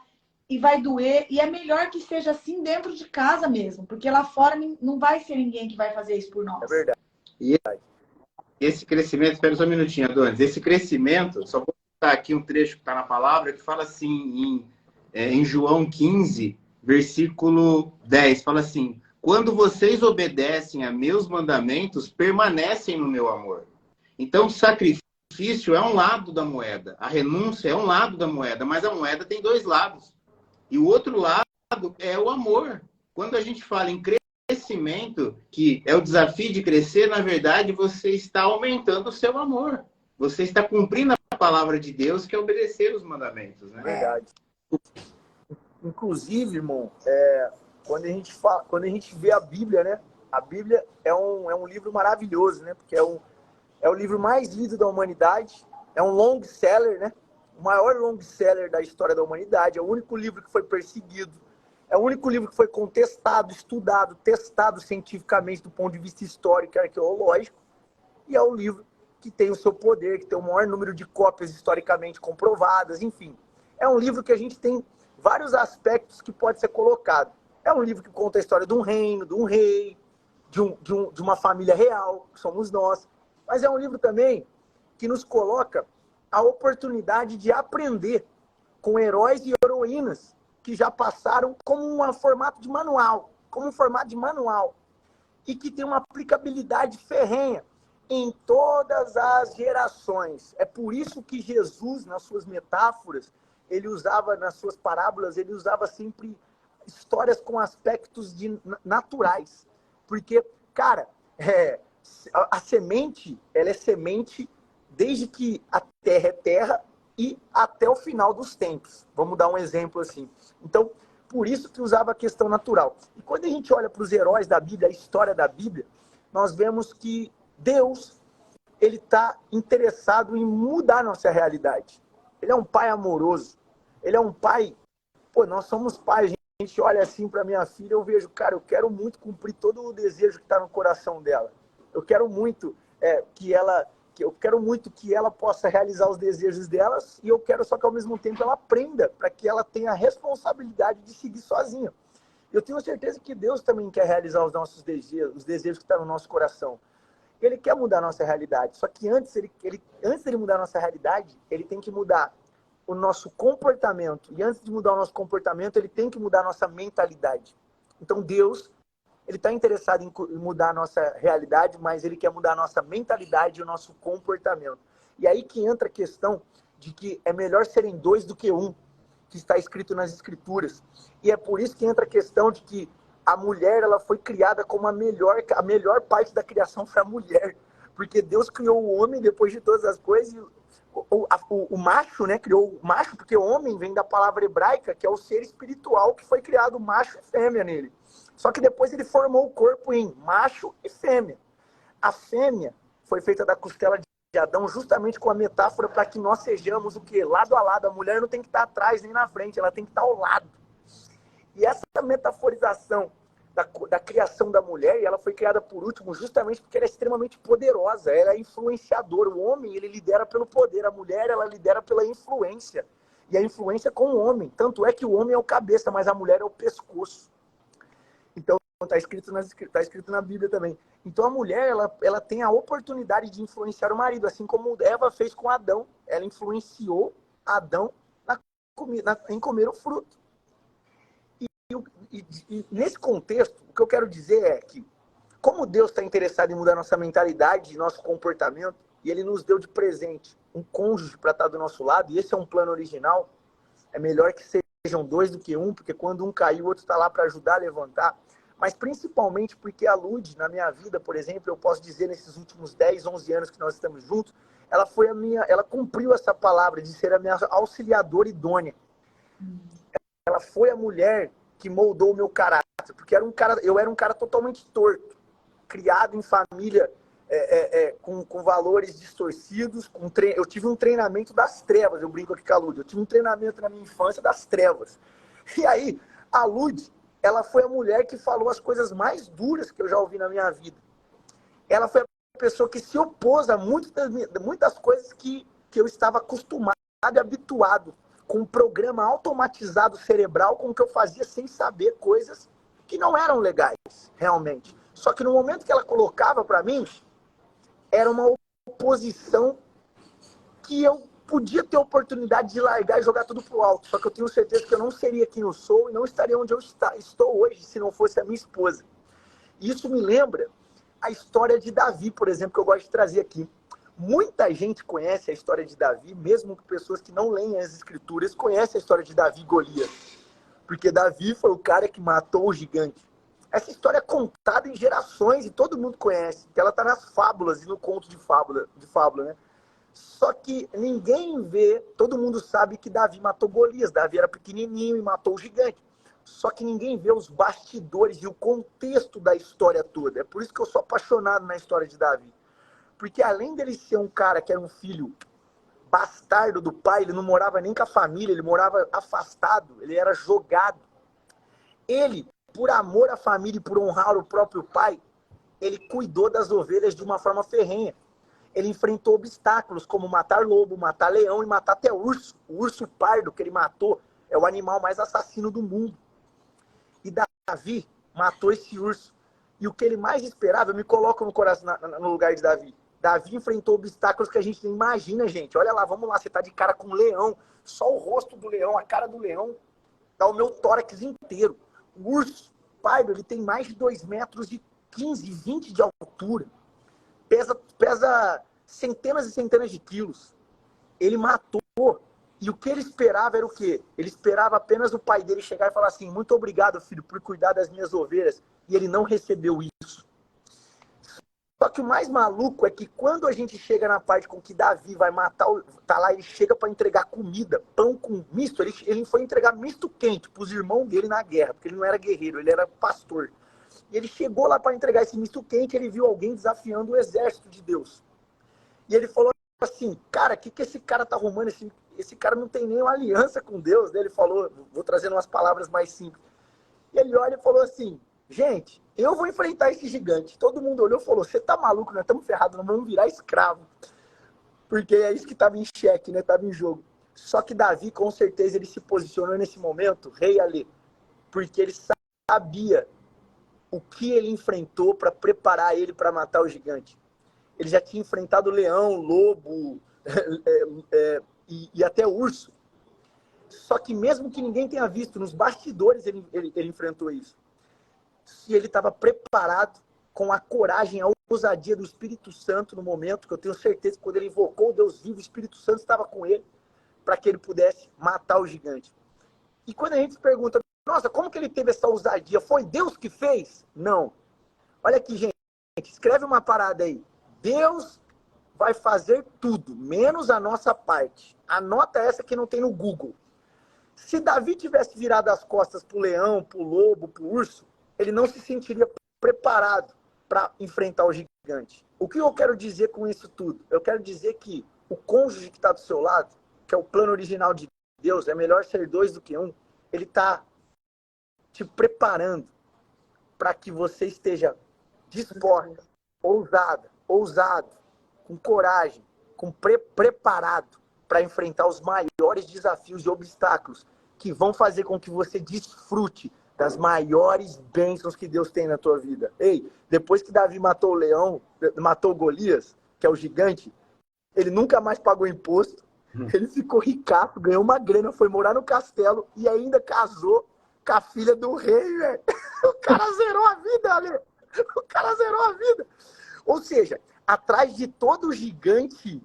Speaker 1: e vai doer. E é melhor que seja assim dentro de casa mesmo, porque lá fora não vai ser ninguém que vai fazer isso por nós.
Speaker 3: É verdade.
Speaker 2: E esse crescimento, espera só um minutinho, Adonis. Esse crescimento, só vou citar aqui um trecho que está na palavra, que fala assim, em João 15, versículo 10, fala assim: quando vocês obedecem a meus mandamentos, permanecem no meu amor. Então, o sacrifício é um lado da moeda, a renúncia é um lado da moeda, mas a moeda tem dois lados. E o outro lado é o amor. Quando a gente fala em crescimento, que é o desafio de crescer, na verdade, você está aumentando o seu amor. Você está cumprindo a palavra de Deus, que é obedecer os mandamentos, né?
Speaker 3: Verdade. Inclusive, irmão, quando a gente vê a Bíblia, né? A Bíblia é um livro maravilhoso, né? Porque é o livro mais lido da humanidade, é um long seller, né? O maior long seller da história da humanidade, é o único livro que foi perseguido, é o único livro que foi contestado, estudado, testado cientificamente do ponto de vista histórico e arqueológico, e é o livro que tem o seu poder, que tem o maior número de cópias historicamente comprovadas, enfim. É um livro que a gente tem vários aspectos que pode ser colocado. É um livro que conta a história de um reino, de um rei, de uma família real, que somos nós. Mas é um livro também que nos coloca a oportunidade de aprender com heróis e heroínas que já passaram como um formato de manual, e que tem uma aplicabilidade ferrenha em todas as gerações. É por isso que Jesus, nas suas metáforas, ele usava, nas suas parábolas, ele usava sempre histórias com aspectos naturais. Porque, cara, a semente, ela é semente desde que a terra é terra e até o final dos tempos. Vamos dar um exemplo assim. Então, por isso que usava a questão natural. E quando a gente olha para os heróis da Bíblia, a história da Bíblia, nós vemos que Deus, ele está interessado em mudar a nossa realidade. Ele é um pai amoroso. Ele é um pai... Pô, nós somos pais. A gente olha assim para minha filha, eu vejo, cara, eu quero muito cumprir todo o desejo que está no coração dela. Eu quero muito eu quero muito que ela possa realizar os desejos delas, e eu quero só que ao mesmo tempo ela aprenda para que ela tenha a responsabilidade de seguir sozinha. Eu tenho certeza que Deus também quer realizar os nossos desejos, os desejos que estão no nosso coração. Ele quer mudar a nossa realidade, só que antes de mudar a nossa realidade, ele tem que mudar o nosso comportamento. E antes de mudar o nosso comportamento, ele tem que mudar a nossa mentalidade. Então Deus, ele está interessado em mudar a nossa realidade, mas ele quer mudar a nossa mentalidade e o nosso comportamento. E aí que entra a questão de que é melhor serem dois do que um, que está escrito nas Escrituras. E é por isso que entra a questão de que a mulher, ela foi criada como a melhor parte da criação foi a mulher. Porque Deus criou o homem depois de todas as coisas. O macho, né? Criou o macho, porque homem vem da palavra hebraica, que é o ser espiritual, que foi criado macho e fêmea nele. Só que depois ele formou o corpo em macho e fêmea. A fêmea foi feita da costela de Adão justamente com a metáfora para que nós sejamos o quê? Lado a lado. A mulher não tem que estar atrás nem na frente, ela tem que estar ao lado. E essa metaforização da criação da mulher, e ela foi criada por último justamente porque ela é extremamente poderosa, ela é influenciadora. O homem, ele lidera pelo poder, a mulher, ela lidera pela influência. E a influência com o homem. Tanto é que o homem é o cabeça, mas a mulher é o pescoço. Então, está escrito na Bíblia também. Então, a mulher, ela tem a oportunidade de influenciar o marido, assim como Eva fez com Adão. Ela influenciou Adão em comer o fruto. E nesse contexto, o que eu quero dizer é que, como Deus está interessado em mudar nossa mentalidade, nosso comportamento, e Ele nos deu de presente um cônjuge para estar do nosso lado, e esse é um plano original, é melhor que sejam dois do que um, porque quando um cair, o outro está lá para ajudar a levantar, mas principalmente porque a Lud, na minha vida, por exemplo, eu posso dizer nesses últimos 10, 11 anos que nós estamos juntos, ela cumpriu essa palavra de ser a minha auxiliadora idônea. Ela foi a mulher que moldou o meu caráter, porque eu era um cara totalmente torto, criado em família com valores distorcidos, eu tive um treinamento das trevas, eu brinco aqui com a Lud, eu tive um treinamento na minha infância das trevas. E aí, a Lud, ela foi a mulher que falou as coisas mais duras que eu já ouvi na minha vida. Ela foi a pessoa que se opôs a muitas coisas que eu estava acostumado e habituado, com um programa automatizado cerebral com que eu fazia sem saber coisas que não eram legais, realmente. Só que no momento que ela colocava para mim, era uma oposição que eu podia ter a oportunidade de largar e jogar tudo pro alto. Só que eu tenho certeza que eu não seria quem eu sou e não estaria onde eu estou hoje se não fosse a minha esposa. Isso me lembra a história de Davi, por exemplo, que eu gosto de trazer aqui. Muita gente conhece a história de Davi, mesmo que pessoas que não leem as escrituras conhecem a história de Davi e Golias. Porque Davi foi o cara que matou o gigante. Essa história é contada em gerações e todo mundo conhece. Ela está nas fábulas e no conto de fábula, né? Só que ninguém vê, todo mundo sabe que Davi matou Golias. Davi era pequenininho e matou o gigante. Só que ninguém vê os bastidores e o contexto da história toda. É por isso que eu sou apaixonado na história de Davi. Porque além dele ser um cara que era um filho bastardo do pai, ele não morava nem com a família, ele morava afastado, ele era jogado. Ele, por amor à família e por honrar o próprio pai, ele cuidou das ovelhas de uma forma ferrenha. Ele enfrentou obstáculos como matar lobo, matar leão e matar até urso. O urso pardo que ele matou é o animal mais assassino do mundo. E Davi matou esse urso. E o que ele mais esperava, eu me coloco no coração, no lugar de Davi. Davi enfrentou obstáculos que a gente nem imagina, gente. Olha lá, vamos lá, você tá de cara com um leão. Só o rosto do leão, a cara do leão, dá o meu tórax inteiro. O urso pardo, ele tem mais de 2 metros e 15, 20 de altura. Pesa centenas e centenas de quilos. Ele matou. E o que ele esperava era o quê? Ele esperava apenas o pai dele chegar e falar assim: muito obrigado, filho, por cuidar das minhas ovelhas. E ele não recebeu isso. Só que o mais maluco é que quando a gente chega na parte com que Davi vai matar, tá lá, ele chega para entregar comida, pão com misto. Ele foi entregar misto quente para os irmãos dele na guerra, porque ele não era guerreiro, ele era pastor. E ele chegou lá para entregar esse misto quente, ele viu alguém desafiando o exército de Deus. E ele falou assim: cara, o que esse cara tá arrumando? Esse cara não tem nenhuma aliança com Deus, né? Ele falou, vou trazendo umas palavras mais simples. E ele olha e falou assim: gente, eu vou enfrentar esse gigante. Todo mundo olhou e falou: você tá maluco, nós estamos ferrados, nós vamos virar escravo. Porque é isso que estava em xeque, né? Estava em jogo. Só que Davi, com certeza, ele se posicionou nesse momento, rei ali, porque ele sabia o que ele enfrentou para preparar ele para matar o gigante. Ele já tinha enfrentado leão, lobo e até urso. Só que mesmo que ninguém tenha visto, nos bastidores ele enfrentou isso. E ele estava preparado com a coragem, a ousadia do Espírito Santo no momento, que eu tenho certeza que quando ele invocou o Deus vivo, o Espírito Santo estava com ele para que ele pudesse matar o gigante. E quando a gente se pergunta: nossa, como que ele teve essa ousadia? Foi Deus que fez? Não. Olha aqui, gente, escreve uma parada aí. Deus vai fazer tudo, menos a nossa parte. Anota essa que não tem no Google. Se Davi tivesse virado as costas pro leão, pro lobo, pro urso, ele não se sentiria preparado para enfrentar o gigante. O que eu quero dizer com isso tudo? Eu quero dizer que o cônjuge que está do seu lado, que é o plano original de Deus, é melhor ser dois do que um, ele está te preparando para que você esteja disposta, ousado, com coragem, preparado para enfrentar os maiores desafios e obstáculos que vão fazer com que você desfrute das maiores bênçãos que Deus tem na tua vida. Ei, depois que Davi matou o leão, matou Golias, que é o gigante, ele nunca mais pagou imposto, ele ficou ricaço, ganhou uma grana, foi morar no castelo e ainda casou com a filha do rei, velho. O cara zerou a vida, Ale. O cara zerou a vida. Ou seja, atrás de todo gigante,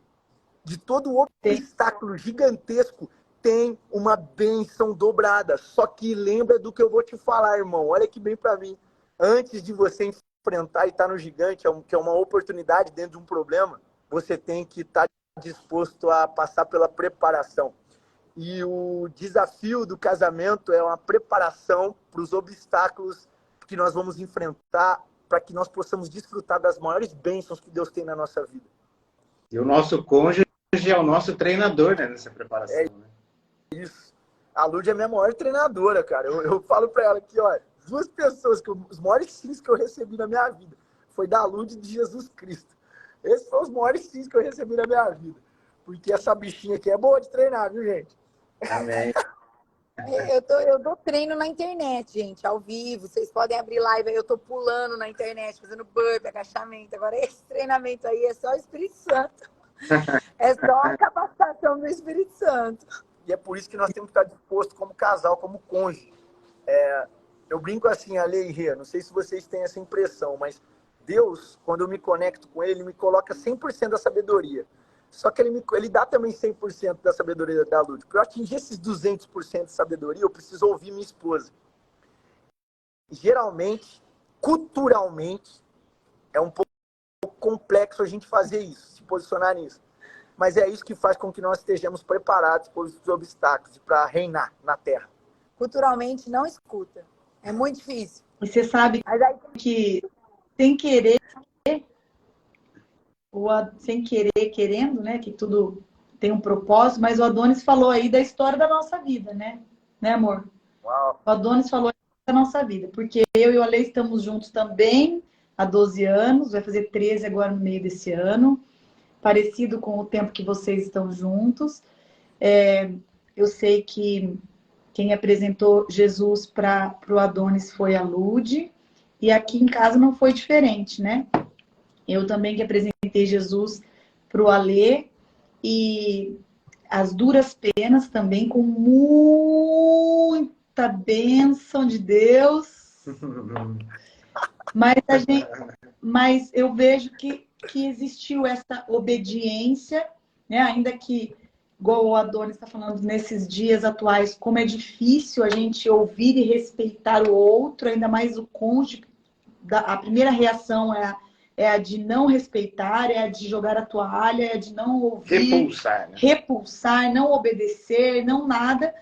Speaker 3: de todo obstáculo gigantesco, tem uma bênção dobrada. Só que lembra do que eu vou te falar, irmão. Olha que bem pra mim. Antes de você enfrentar e estar no gigante, que é uma oportunidade dentro de um problema, você tem que estar disposto a passar pela preparação. E o desafio do casamento é uma preparação para os obstáculos que nós vamos enfrentar, para que nós possamos desfrutar das maiores bênçãos que Deus tem na nossa vida.
Speaker 2: E o nosso cônjuge é o nosso treinador, né, nessa preparação. Né?
Speaker 3: Isso. A Lud é minha maior treinadora, cara. Eu falo para ela aqui, ó, duas pessoas, os maiores sims que eu recebi na minha vida foi da Lud e de Jesus Cristo. Esses foram os maiores sims que eu recebi na minha vida. Porque essa bichinha aqui é boa de treinar, viu, gente?
Speaker 2: Amém.
Speaker 4: Eu dou treino na internet, gente, ao vivo. Vocês podem abrir live aí, eu tô pulando na internet, fazendo burpee, agachamento. Agora, esse treinamento aí é só o Espírito Santo. É só a capacitação do Espírito Santo.
Speaker 3: E é por isso que nós temos que estar dispostos como casal, como cônjuge. Eu brinco assim, Ale e Rê, não sei se vocês têm essa impressão, mas Deus, quando eu me conecto com Ele me coloca 100% da sabedoria. Só que ele dá também 100% da sabedoria da Lud. Para eu atingir esses 200% de sabedoria, eu preciso ouvir minha esposa. Geralmente, culturalmente, é um pouco complexo a gente fazer isso, se posicionar nisso. Mas é isso que faz com que nós estejamos preparados para os obstáculos e para reinar na Terra.
Speaker 4: Culturalmente, não escuta. É muito difícil.
Speaker 1: E você sabe que sem querer, sem querer, querendo, né? Que tudo tem um propósito, mas o Adonis falou aí da história da nossa vida, né? Né, amor?
Speaker 3: Uau.
Speaker 1: O Adonis falou da nossa vida, porque eu e o Ale estamos juntos também há 12 anos, vai fazer 13 agora no meio desse ano, parecido com o tempo que vocês estão juntos. Eu sei que quem apresentou Jesus para o Adonis foi a Lud, e aqui em casa não foi diferente, né? Eu também que apresentei Jesus para o Ale, e as duras penas também, com muita bênção de Deus. Mas eu vejo que existiu essa obediência, né? Ainda que, igual o Adonis está falando, nesses dias atuais, como é difícil a gente ouvir e respeitar o outro, ainda mais o cônjuge. A primeira reação é a de não respeitar, é a de jogar a toalha, é a de não ouvir. Repulsar, não obedecer, não nada.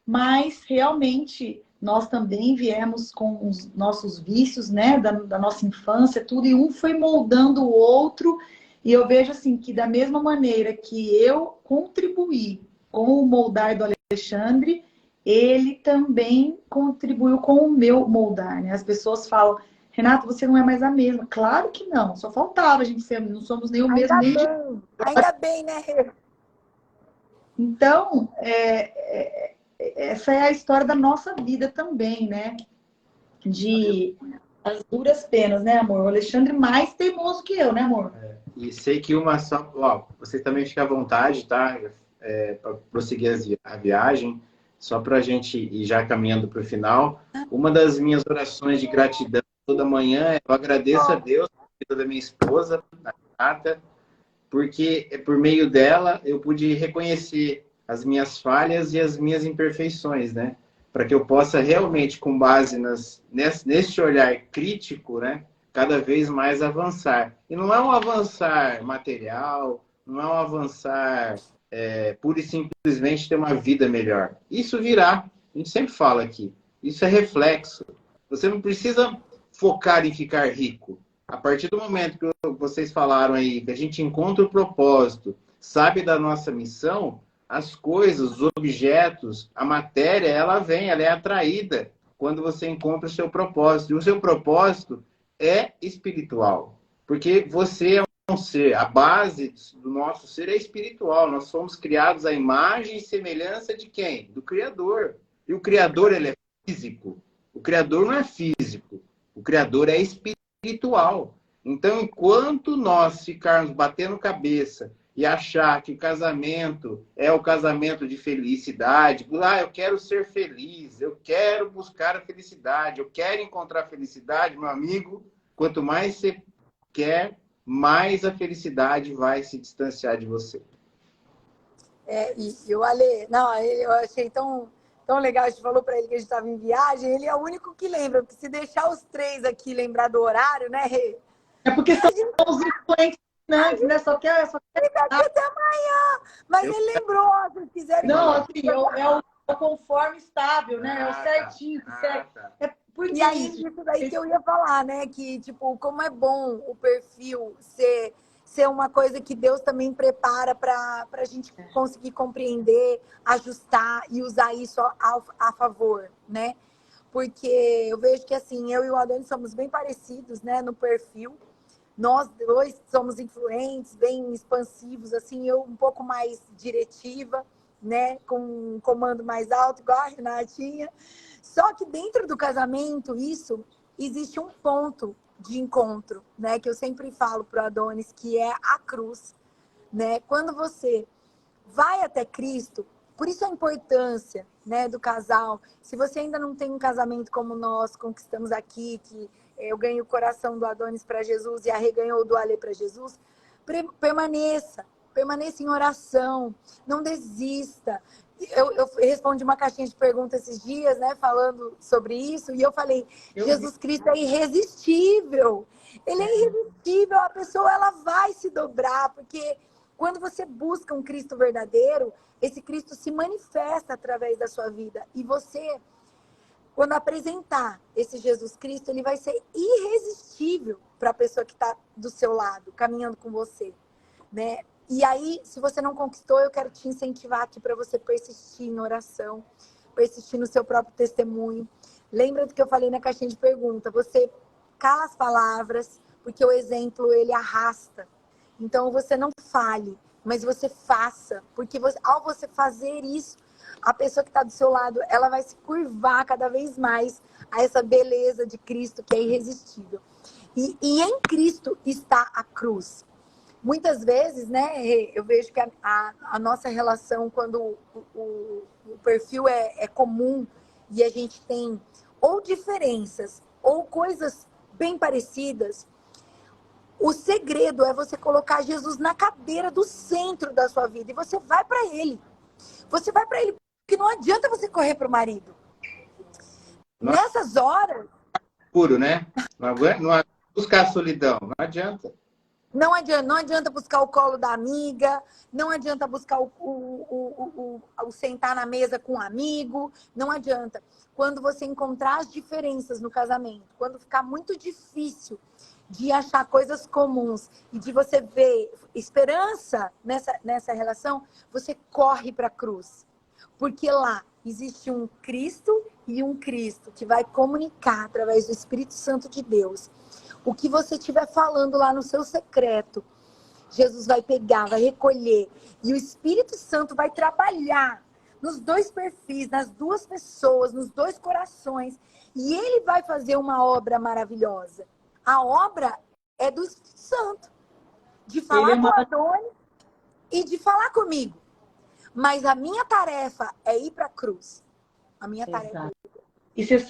Speaker 1: Mas, realmente, nós também viemos com os nossos vícios, né? Da nossa infância, tudo. E um foi moldando o outro. E eu vejo, assim, que da mesma maneira que eu contribuí com o moldar do Alexandre, ele também contribuiu com o meu moldar, né? As pessoas falam, Renata, você não é mais a mesma. Claro que não, só faltava a gente ser, não somos nem o mesmo.
Speaker 4: Ainda bem, né?
Speaker 1: Então, essa é a história da nossa vida também, né? De as duras penas, né, amor? O Alexandre mais teimoso que eu, né, amor?
Speaker 2: E sei que uma só... Ó, você também fica à vontade, tá? Para prosseguir a viagem. Só para a gente ir já caminhando para o final. Uma das minhas orações de gratidão toda manhã eu agradeço a Deus pela minha esposa, a Renata, porque por meio dela eu pude reconhecer as minhas falhas e as minhas imperfeições, né? Para que eu possa realmente, com base nesse olhar crítico, né? Cada vez mais avançar. E não é um avançar material, não é um avançar pura e simplesmente ter uma vida melhor. Isso virá, a gente sempre fala aqui. Isso é reflexo. Você não precisa focar em ficar rico. A partir do momento que vocês falaram aí, que a gente encontra o propósito, sabe da nossa missão, as coisas, os objetos, a matéria, ela vem, ela é atraída quando você encontra o seu propósito. E o seu propósito é espiritual. Porque você é um ser, a base do nosso ser é espiritual. Nós somos criados à imagem e semelhança de quem? Do Criador. E o Criador, ele é físico. O Criador não é físico. O Criador é espiritual. Então, enquanto nós ficarmos batendo cabeça e achar que casamento é o casamento de felicidade, eu quero ser feliz, eu quero buscar a felicidade, eu quero encontrar a felicidade, meu amigo, quanto mais você quer, mais a felicidade vai se distanciar de você.
Speaker 4: E o Ale, não, eu achei tão legal, a gente falou para ele que a gente estava em viagem, ele é o único que lembra, porque se deixar os três aqui lembrar do horário, né, Rê?
Speaker 1: É porque são os influentes, né? Só quer...
Speaker 4: Até amanhã! Mas ele lembrou, ó, se quiserem...
Speaker 1: Não, assim, é o conforme estável, né? É o certinho, certo?
Speaker 2: Tá.
Speaker 4: E aí, isso daí que eu ia falar, né? Que, tipo, como é bom o perfil ser uma coisa que Deus também prepara para a gente conseguir compreender, ajustar e usar isso a favor, né? Porque eu vejo que, assim, eu e o Adonis somos bem parecidos, né? No perfil. Nós dois somos influentes, bem expansivos, assim, eu um pouco mais diretiva, né? Com um comando mais alto, igual a Renatinha. Só que dentro do casamento, existe um ponto de encontro, né? Que eu sempre falo para o Adonis, que é a cruz, né? Quando você vai até Cristo, por isso a importância, né, do casal. Se você ainda não tem um casamento como nós conquistamos aqui, que eu ganhei o coração do Adonis para Jesus e a Rê ganhou do Ale para Jesus, permaneça em oração, não desista. Eu respondi uma caixinha de perguntas esses dias, né, falando sobre isso, e eu falei, Jesus Cristo é irresistível. Ele é irresistível, a pessoa ela vai se dobrar, porque quando você busca um Cristo verdadeiro, esse Cristo se manifesta através da sua vida. E você, quando apresentar esse Jesus Cristo, ele vai ser irresistível para a pessoa que está do seu lado, caminhando com você, né? E aí, se você não conquistou, eu quero te incentivar aqui para você persistir em oração, persistir no seu próprio testemunho. Lembra do que eu falei na caixinha de pergunta? Você cala as palavras, porque o exemplo, ele arrasta. Então, você não fale, mas você faça. Porque ao você fazer isso, a pessoa que está do seu lado, ela vai se curvar cada vez mais a essa beleza de Cristo, que é irresistível. E em Cristo está a cruz. Muitas vezes, né, eu vejo que a nossa relação, quando o perfil é comum e a gente tem ou diferenças ou coisas bem parecidas, o segredo é você colocar Jesus na cadeira do centro da sua vida e você vai para ele. Você vai para ele, porque não adianta você correr para o marido. Nessas horas...
Speaker 2: Puro, né? Não buscar a solidão, não adianta.
Speaker 4: Não adianta buscar o colo da amiga, não adianta buscar o sentar na mesa com um amigo, não adianta. Quando você encontrar as diferenças no casamento, quando ficar muito difícil de achar coisas comuns e de você ver esperança nessa relação, você corre para a cruz. Porque lá existe um Cristo e um Cristo que vai comunicar através do Espírito Santo de Deus. O que você estiver falando lá no seu secreto, Jesus vai pegar, vai recolher. E o Espírito Santo vai trabalhar nos dois perfis, nas duas pessoas, nos dois corações. E ele vai fazer uma obra maravilhosa. A obra é do Espírito Santo. De falar com o Adonis e de falar comigo. Mas a minha tarefa é ir para a cruz. A minha tarefa é ir.
Speaker 1: E você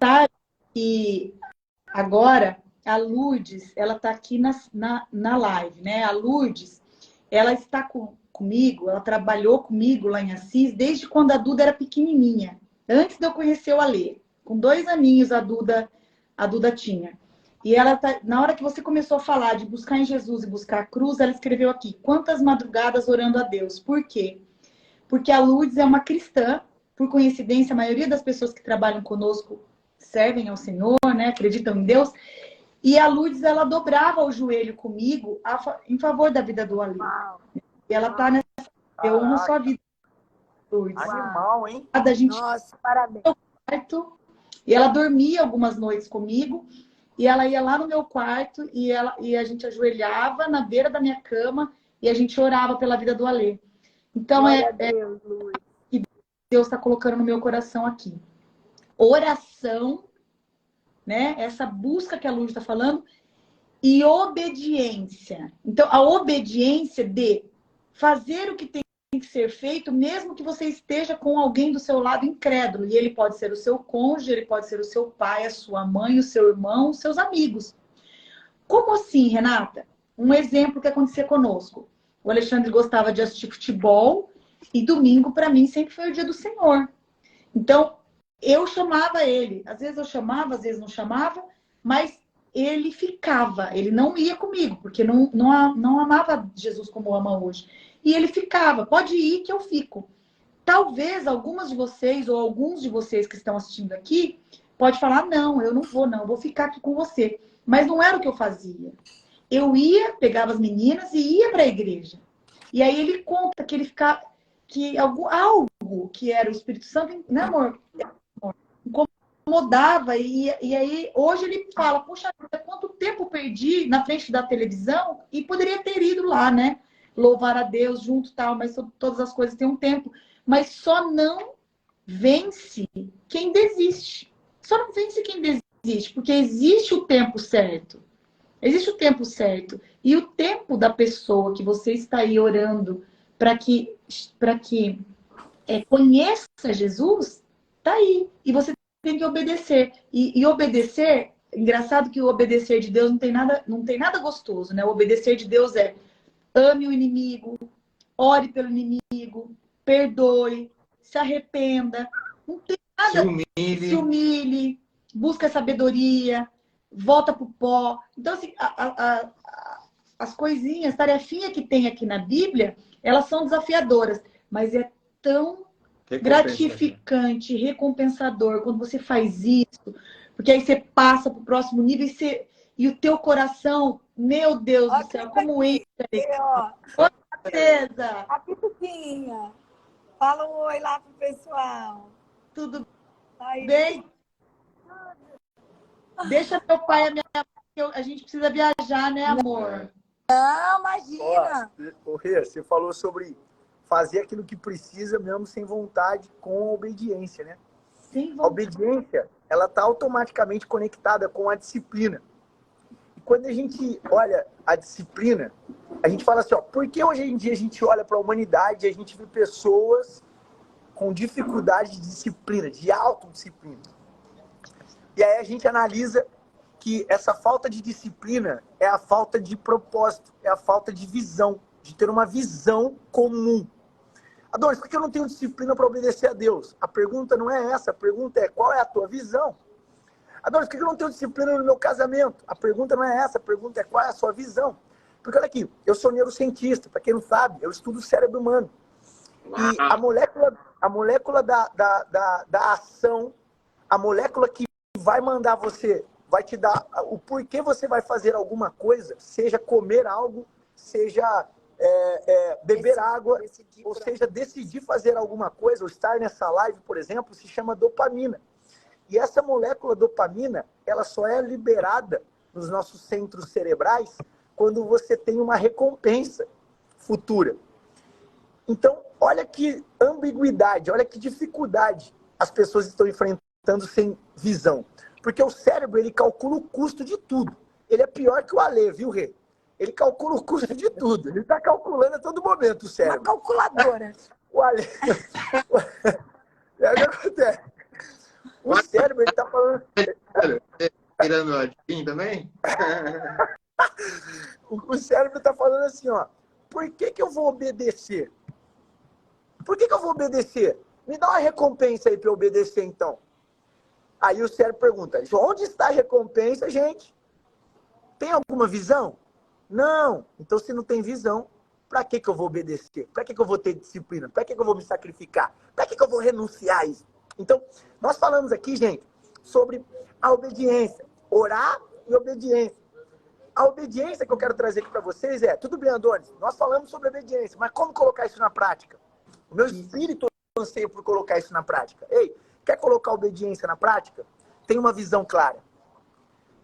Speaker 1: sabe que agora a Lourdes, ela está aqui na live, né? A Lourdes, ela está comigo, ela trabalhou comigo lá em Assis desde quando a Duda era pequenininha. Antes de eu conhecer o Alê. Com 2 aninhos a Duda tinha. E ela tá, na hora que você começou a falar de buscar em Jesus e buscar a cruz, ela escreveu aqui, quantas madrugadas orando a Deus. Por quê? Porque a Lourdes é uma cristã, por coincidência, a maioria das pessoas que trabalham conosco servem ao Senhor, né? Acreditam em Deus. E a Lourdes, ela dobrava o joelho comigo em favor da vida do Ale.
Speaker 4: Uau.
Speaker 1: E ela tá nessa... Eu honro sua vida, Lourdes.
Speaker 3: Animal, hein?
Speaker 1: A gente
Speaker 4: Nossa, parabéns.
Speaker 1: no quarto, e ela dormia algumas noites comigo, e ela ia lá no meu quarto, e a gente ajoelhava na beira da minha cama, e a gente orava pela vida do Ale. Então,
Speaker 4: Glória a Deus, Lourdes.
Speaker 1: Deus está colocando no meu coração aqui. Oração, né? Essa busca que a Lourdes está falando, e obediência. Então, a obediência de fazer o que tem que ser feito, mesmo que você esteja com alguém do seu lado incrédulo. E ele pode ser o seu cônjuge, ele pode ser o seu pai, a sua mãe, o seu irmão, os seus amigos. Como assim, Renata? Um exemplo que acontecia conosco. O Alexandre gostava de assistir futebol e domingo, para mim, sempre foi o dia do Senhor. Então, eu chamava ele. Às vezes eu chamava, às vezes não chamava, mas ele ficava. Ele não ia comigo, porque não amava Jesus como ama hoje. E ele ficava. Pode ir que eu fico. Talvez algumas de vocês ou alguns de vocês que estão assistindo aqui pode falar, não, eu não vou ficar aqui com você. Mas não era o que eu fazia. Eu ia, pegava as meninas e ia para a igreja. E aí ele conta que ele ficava, que algo que era o Espírito Santo, né, amor? Incomodava. E aí hoje ele fala, puxa, quanto tempo perdi na frente da televisão e poderia ter ido lá, né? Louvar a Deus junto e tal, mas todas as coisas têm um tempo. Mas só não vence quem desiste. Só não vence quem desiste, porque existe o tempo certo. Existe o tempo certo. E o tempo da pessoa que você está aí orando para que conheça Jesus, tá aí. E você tem que obedecer. E obedecer, engraçado que o obedecer de Deus não tem nada gostoso, né? O obedecer de Deus é ame o inimigo, ore pelo inimigo, perdoe, se arrependa. Não tem nada. Se humilhe, busca sabedoria, volta pro pó. Então, assim, as coisinhas, tarefinhas que tem aqui na Bíblia, elas são desafiadoras, mas é tão gratificante, recompensador quando você faz isso, porque aí você passa pro próximo nível e o teu coração, meu Deus do céu, como entra. Com certeza.
Speaker 4: A Pituquinha. Fala um oi lá pro pessoal.
Speaker 1: Tudo
Speaker 4: Aí.
Speaker 1: bem? Deixa meu pai e a minha mãe, a gente precisa viajar, né, amor?
Speaker 4: Não, imagina.
Speaker 3: Ô, Rê, você falou sobre fazer aquilo que precisa mesmo sem vontade, com obediência, né?
Speaker 1: Sem vontade.
Speaker 3: A obediência, ela está automaticamente conectada com a disciplina. E quando a gente olha a disciplina, a gente fala assim, ó, por que hoje em dia a gente olha para a humanidade e a gente vê pessoas com dificuldade de disciplina, de autodisciplina? E aí a gente analisa que essa falta de disciplina é a falta de propósito, é a falta de visão, de ter uma visão comum. Adonis, por que eu não tenho disciplina para obedecer a Deus? A pergunta não é essa, a pergunta é qual é a tua visão? Adonis, por que eu não tenho disciplina no meu casamento? A pergunta não é essa, a pergunta é qual é a sua visão? Porque olha aqui, eu sou neurocientista, para quem não sabe, eu estudo o cérebro humano. E a molécula da ação, a molécula que vai mandar você, vai te dar o porquê você vai fazer alguma coisa, seja comer algo, seja beber água, ou seja, decidir fazer alguma coisa, ou estar nessa live, por exemplo, se chama dopamina. E essa molécula dopamina, ela só é liberada nos nossos centros cerebrais quando você tem uma recompensa futura. Então, olha que ambiguidade, olha que dificuldade as pessoas estão enfrentando sem visão. Porque o cérebro, ele calcula o custo de tudo. Ele é pior que o Alê, viu, Rê? Ele calcula o custo de tudo. Ele está calculando a todo momento o cérebro.
Speaker 4: Uma calculadora.
Speaker 3: O Alê... É o que acontece. O cérebro, ele está falando...
Speaker 2: Tirando o adivinho também?
Speaker 3: O cérebro está falando assim, ó. Por que eu vou obedecer? Por que eu vou obedecer? Me dá uma recompensa aí para eu obedecer, então. Aí o cérebro pergunta, onde está a recompensa, gente? Tem alguma visão? Não. Então, se não tem visão, para que eu vou obedecer? Para que eu vou ter disciplina? Para que eu vou me sacrificar? Para que eu vou renunciar a isso? Então, nós falamos aqui, gente, sobre a obediência. Orar e obediência. A obediência que eu quero trazer aqui para vocês é, tudo bem, Adonis, nós falamos sobre obediência, mas como colocar isso na prática? O meu espírito anseia por colocar isso na prática. Ei, quer colocar obediência na prática? Tem uma visão clara.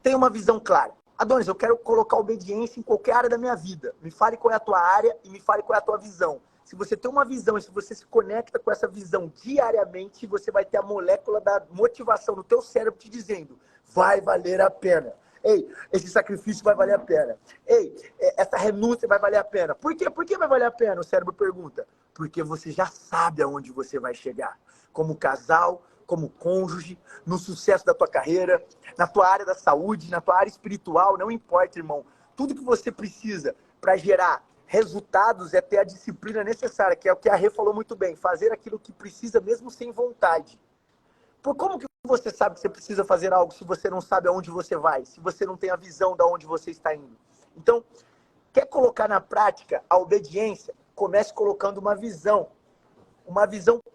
Speaker 3: Tem uma visão clara. Adonis, eu quero colocar obediência em qualquer área da minha vida. Me fale qual é a tua área e me fale qual é a tua visão. Se você tem uma visão e se você se conecta com essa visão diariamente, você vai ter a molécula da motivação no teu cérebro te dizendo, vai valer a pena. Ei, esse sacrifício vai valer a pena. Ei, essa renúncia vai valer a pena. Por quê? Por que vai valer a pena? O cérebro pergunta. Porque você já sabe aonde você vai chegar. Como casal, como cônjuge, no sucesso da tua carreira, na tua área da saúde, na tua área espiritual, não importa, irmão. Tudo que você precisa para gerar resultados é ter a disciplina necessária, que é o que a Rê falou muito bem, fazer aquilo que precisa mesmo sem vontade. Por como que você sabe que você precisa fazer algo se você não sabe aonde você vai, se você não tem a visão de onde você está indo? Então, quer colocar na prática a obediência? Comece colocando uma visão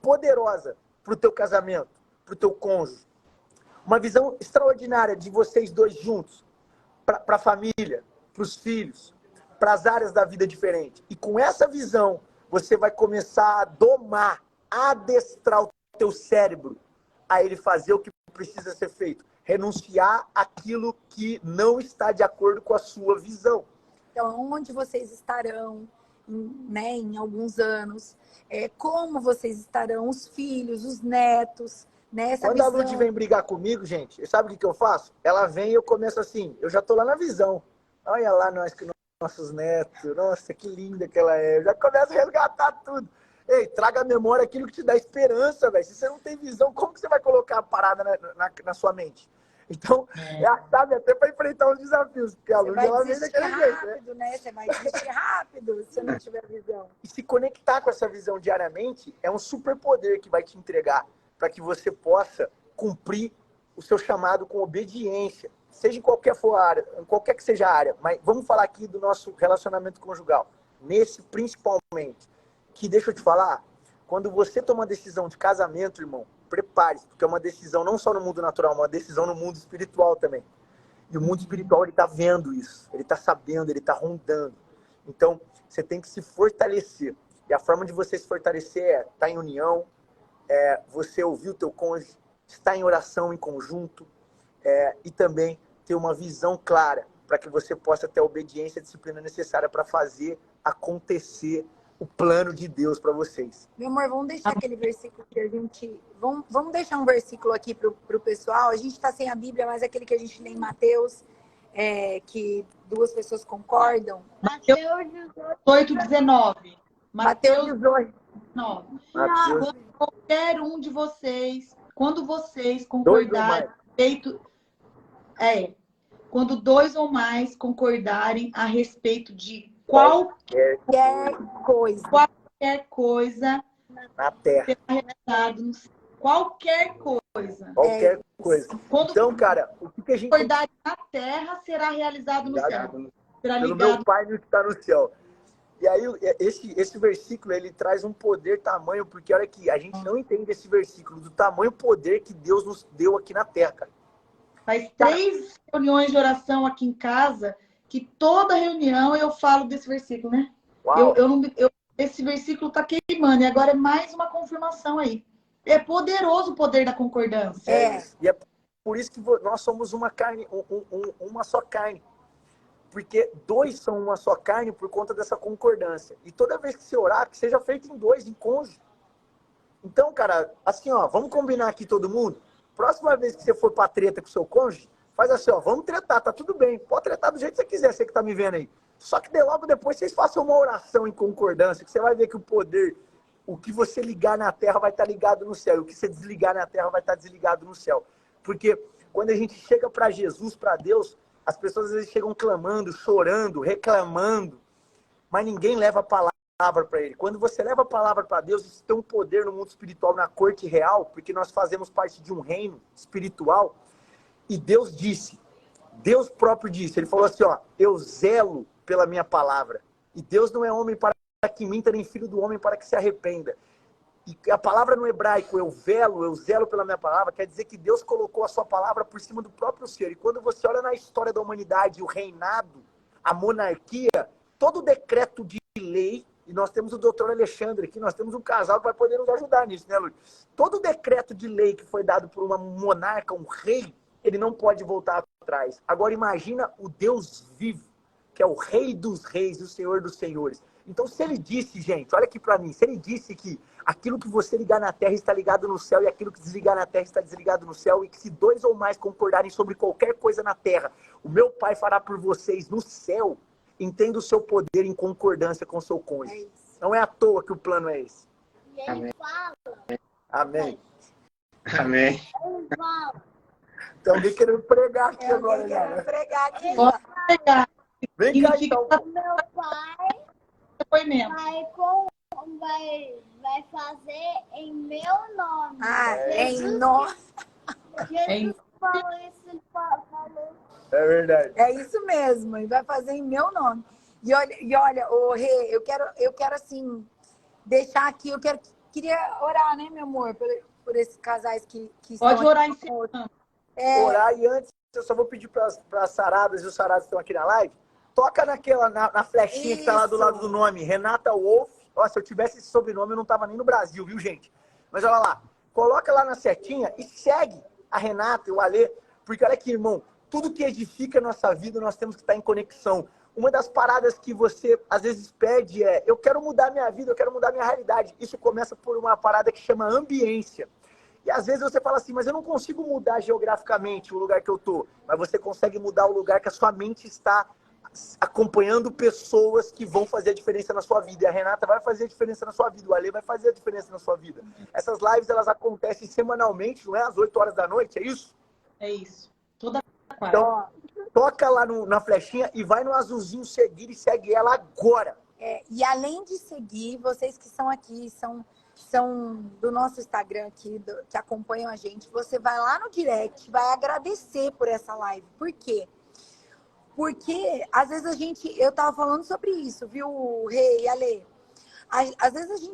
Speaker 3: poderosa para o teu casamento, para o teu cônjuge. Uma visão extraordinária de vocês dois juntos, para a família, para os filhos, para as áreas da vida diferentes. E com essa visão, você vai começar a domar, a adestrar o teu cérebro a ele fazer o que precisa ser feito. Renunciar aquilo que não está de acordo com a sua visão.
Speaker 4: Então, onde vocês estarão, né, em alguns anos, como vocês estarão, os filhos, os netos, né, essa
Speaker 3: Quando
Speaker 4: visão.
Speaker 3: a Lud vem brigar comigo, gente, sabe o que eu faço? Ela vem e eu começo assim, eu já tô lá na visão. Olha lá nós que nossos netos, nossa, que linda que ela é. Eu já começo a resgatar tudo. Ei, traga à memória aquilo que te dá esperança, velho. Se você não tem visão, como que você vai colocar a parada na sua mente? Então, é a chave até para enfrentar os desafios, porque a Lud, ela vem daquele jeito,
Speaker 4: né? Você vai desistir rápido se não tiver visão.
Speaker 3: E se conectar com essa visão diariamente é um superpoder que vai te entregar para que você possa cumprir o seu chamado com obediência, seja em qualquer for a área, em qualquer que seja a área. Mas vamos falar aqui do nosso relacionamento conjugal. Nesse, principalmente, que deixa eu te falar, quando você toma uma decisão de casamento, irmão, prepare-se, porque é uma decisão não só no mundo natural, uma decisão no mundo espiritual também. E o mundo espiritual, ele está vendo isso, ele está sabendo, ele está rondando. Então, você tem que se fortalecer. E a forma de você se fortalecer é estar em união, você ouvir o teu cônjuge, estar em oração em conjunto, e também ter uma visão clara para que você possa ter a obediência e a disciplina necessária para fazer acontecer o plano de Deus para vocês.
Speaker 4: Meu amor, vamos deixar aquele versículo que a gente... Vamos deixar um versículo aqui pro pessoal. A gente está sem a Bíblia, mas é aquele que a gente lê em Mateus, que duas pessoas concordam.
Speaker 1: Mateus 18:19.
Speaker 4: Mateus 18.
Speaker 1: 19.
Speaker 3: Mateus.
Speaker 1: Qualquer um de vocês, quando vocês concordarem a respeito... quando dois ou mais concordarem a respeito de qualquer coisa
Speaker 3: na terra,
Speaker 1: será realizado no céu. Qualquer coisa.
Speaker 3: Qualquer coisa.
Speaker 1: Quando
Speaker 3: então, cara, o que a gente
Speaker 1: concordar na terra será realizado no céu. Será
Speaker 3: pelo
Speaker 1: ligado.
Speaker 3: meu Pai que está no céu. E aí, esse versículo, ele traz um poder tamanho, porque olha aqui, a gente não entende esse versículo, do tamanho poder que Deus nos deu aqui na terra, cara.
Speaker 1: Faz 3 reuniões de oração aqui em casa, que toda reunião eu falo desse versículo, né?
Speaker 3: Uau.
Speaker 1: Esse versículo tá queimando, e agora é mais uma confirmação aí. É poderoso o poder da concordância.
Speaker 3: E é por isso que nós somos uma carne, uma só carne. Porque dois são uma só carne por conta dessa concordância. E toda vez que você orar, que seja feito em dois, em cônjuge. Então, cara, assim, ó, vamos combinar aqui todo mundo? Próxima vez que você for pra treta com o seu cônjuge, faz assim, ó, vamos tretar, tá tudo bem. Pode tretar do jeito que você quiser, você que tá me vendo aí. Só que logo depois vocês façam uma oração em concordância, que você vai ver que o poder, o que você ligar na terra vai estar ligado no céu, e o que você desligar na terra vai estar desligado no céu. Porque quando a gente chega para Jesus, para Deus, as pessoas às vezes chegam clamando, chorando, reclamando, mas ninguém leva a palavra para ele. Quando você leva a palavra para Deus, isso tem um poder no mundo espiritual, na corte real, porque nós fazemos parte de um reino espiritual. E Deus disse, Deus próprio disse, ele falou assim, ó, eu zelo pela minha palavra. E Deus não é homem para que minta, nem filho do homem para que se arrependa. E a palavra no hebraico, eu zelo pela minha palavra, quer dizer que Deus colocou a sua palavra por cima do próprio ser. E quando você olha na história da humanidade, o reinado, a monarquia, todo decreto de lei, e nós temos o doutor Alexandre aqui, nós temos um casal que vai poder nos ajudar nisso, né, Luiz? Todo decreto de lei que foi dado por uma monarca, um rei, ele não pode voltar atrás. Agora imagina o Deus vivo, que é o rei dos reis, o senhor dos senhores. Então se ele disse, gente, olha aqui para mim, se ele disse que aquilo que você ligar na terra está ligado no céu e aquilo que desligar na terra está desligado no céu, e que se 2 ou mais concordarem sobre qualquer coisa na terra, o meu Pai fará por vocês no céu. Entenda o seu poder em concordância com o seu cônjuge. Não é à toa que o plano é esse.
Speaker 5: E ele fala.
Speaker 3: Amém.
Speaker 2: Amém.
Speaker 5: Ele fala.
Speaker 3: Então, alguém querendo pregar aqui
Speaker 4: Eu
Speaker 3: agora.
Speaker 4: quero
Speaker 3: Já.
Speaker 4: pregar aqui.
Speaker 6: Pode pegar.
Speaker 3: Vem cá, então.
Speaker 5: Meu pai
Speaker 6: Depoimento.
Speaker 5: vai fazer em meu nome.
Speaker 4: Em nome.
Speaker 5: Jesus falou isso, ele falou.
Speaker 3: É verdade.
Speaker 4: É isso mesmo, e vai fazer em meu nome. E olha, ô Rê, eu quero assim, deixar aqui, queria orar, né, meu amor, por esses casais que
Speaker 6: Pode
Speaker 4: estão
Speaker 6: orar
Speaker 4: aqui
Speaker 6: em cima.
Speaker 4: conosco.
Speaker 3: Orar, e antes, eu só vou pedir para as saradas e os sarados que estão aqui na live, toca na flechinha que tá lá do
Speaker 4: Isso.
Speaker 3: lado do nome, Renata Wolf. Ó, se eu tivesse esse sobrenome, eu não tava nem no Brasil, viu, gente? Mas olha lá, coloca lá na setinha e segue a Renata e o Alê, porque olha aqui, irmão, tudo que edifica a nossa vida, nós temos que estar em conexão. Uma das paradas que você, às vezes, pede é, eu quero mudar minha vida, eu quero mudar minha realidade. Isso começa por uma parada que chama ambiência. E às vezes você fala assim, mas eu não consigo mudar geograficamente o lugar que eu tô. Mas você consegue mudar o lugar que a sua mente está acompanhando pessoas que vão fazer a diferença na sua vida. E a Renata vai fazer a diferença na sua vida, o Ale vai fazer a diferença na sua vida. Essas lives, elas acontecem semanalmente, não é? Às 8 horas da noite, é isso?
Speaker 6: É isso. Toda quarta.
Speaker 3: Então, toca lá na flechinha e vai no azulzinho seguir e segue ela agora.
Speaker 4: E além de seguir, vocês que são aqui, são do nosso Instagram aqui, que acompanham a gente, você vai lá no direct, vai agradecer por essa live. Por quê? Porque, às vezes eu tava falando sobre isso, viu, Rei e Ale? Às vezes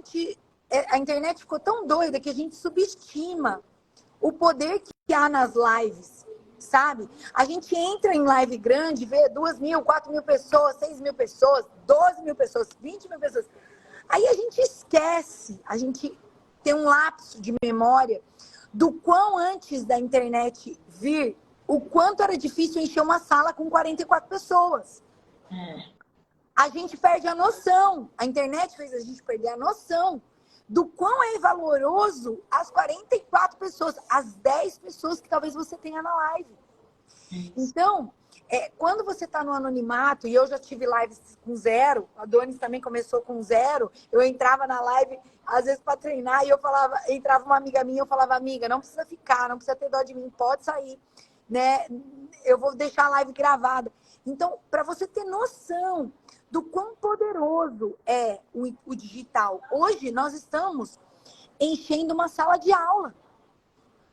Speaker 4: a internet ficou tão doida que a gente subestima o poder que há nas lives, sabe? A gente entra em live grande, vê 2.000, 4.000 pessoas, 6.000 pessoas, 12.000 pessoas, 20.000 pessoas. Aí a gente esquece, a gente tem um lapso de memória do quão antes da internet vir, o quanto era difícil encher uma sala com 44 pessoas. A gente perde a noção, a internet fez a gente perder a noção do quão é valoroso as 44 pessoas, as 10 pessoas que talvez você tenha na live. Então, quando você está no anonimato, e eu já tive lives com 0, a Donis também começou com 0, eu entrava na live, às vezes para treinar, e entrava uma amiga minha, eu falava, amiga, não precisa ficar, não precisa ter dó de mim, pode sair, né? Eu vou deixar a live gravada. Então, para você ter noção do quão poderoso é o digital. Hoje, nós estamos enchendo uma sala de aula.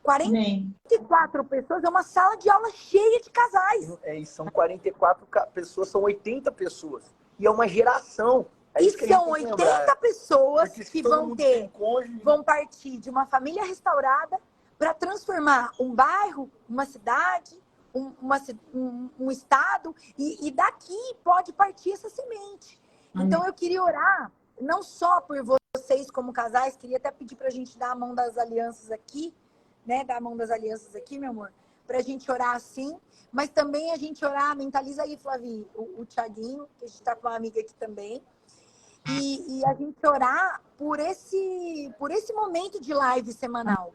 Speaker 4: 44 pessoas, é uma sala de aula cheia de casais.
Speaker 3: E são 44 pessoas, são 80 pessoas. E é uma geração.
Speaker 4: E são 80 pessoas que vão partir de uma família restaurada para transformar um bairro, uma cidade, um estado, e daqui pode partir essa semente. Então, eu queria orar, não só por vocês como casais, queria até pedir para a gente dar a mão das alianças aqui, né? Dar a mão das alianças aqui, meu amor, para a gente orar assim, mas também a gente orar, mentaliza aí, Flavinho, o Thiaguinho, que a gente está com uma amiga aqui também, e a gente orar por esse momento de live semanal.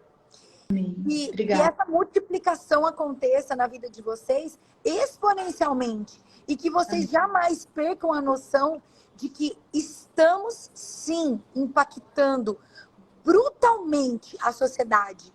Speaker 4: E essa multiplicação aconteça na vida de vocês exponencialmente. E que vocês jamais percam a noção de que estamos, sim, impactando brutalmente a sociedade.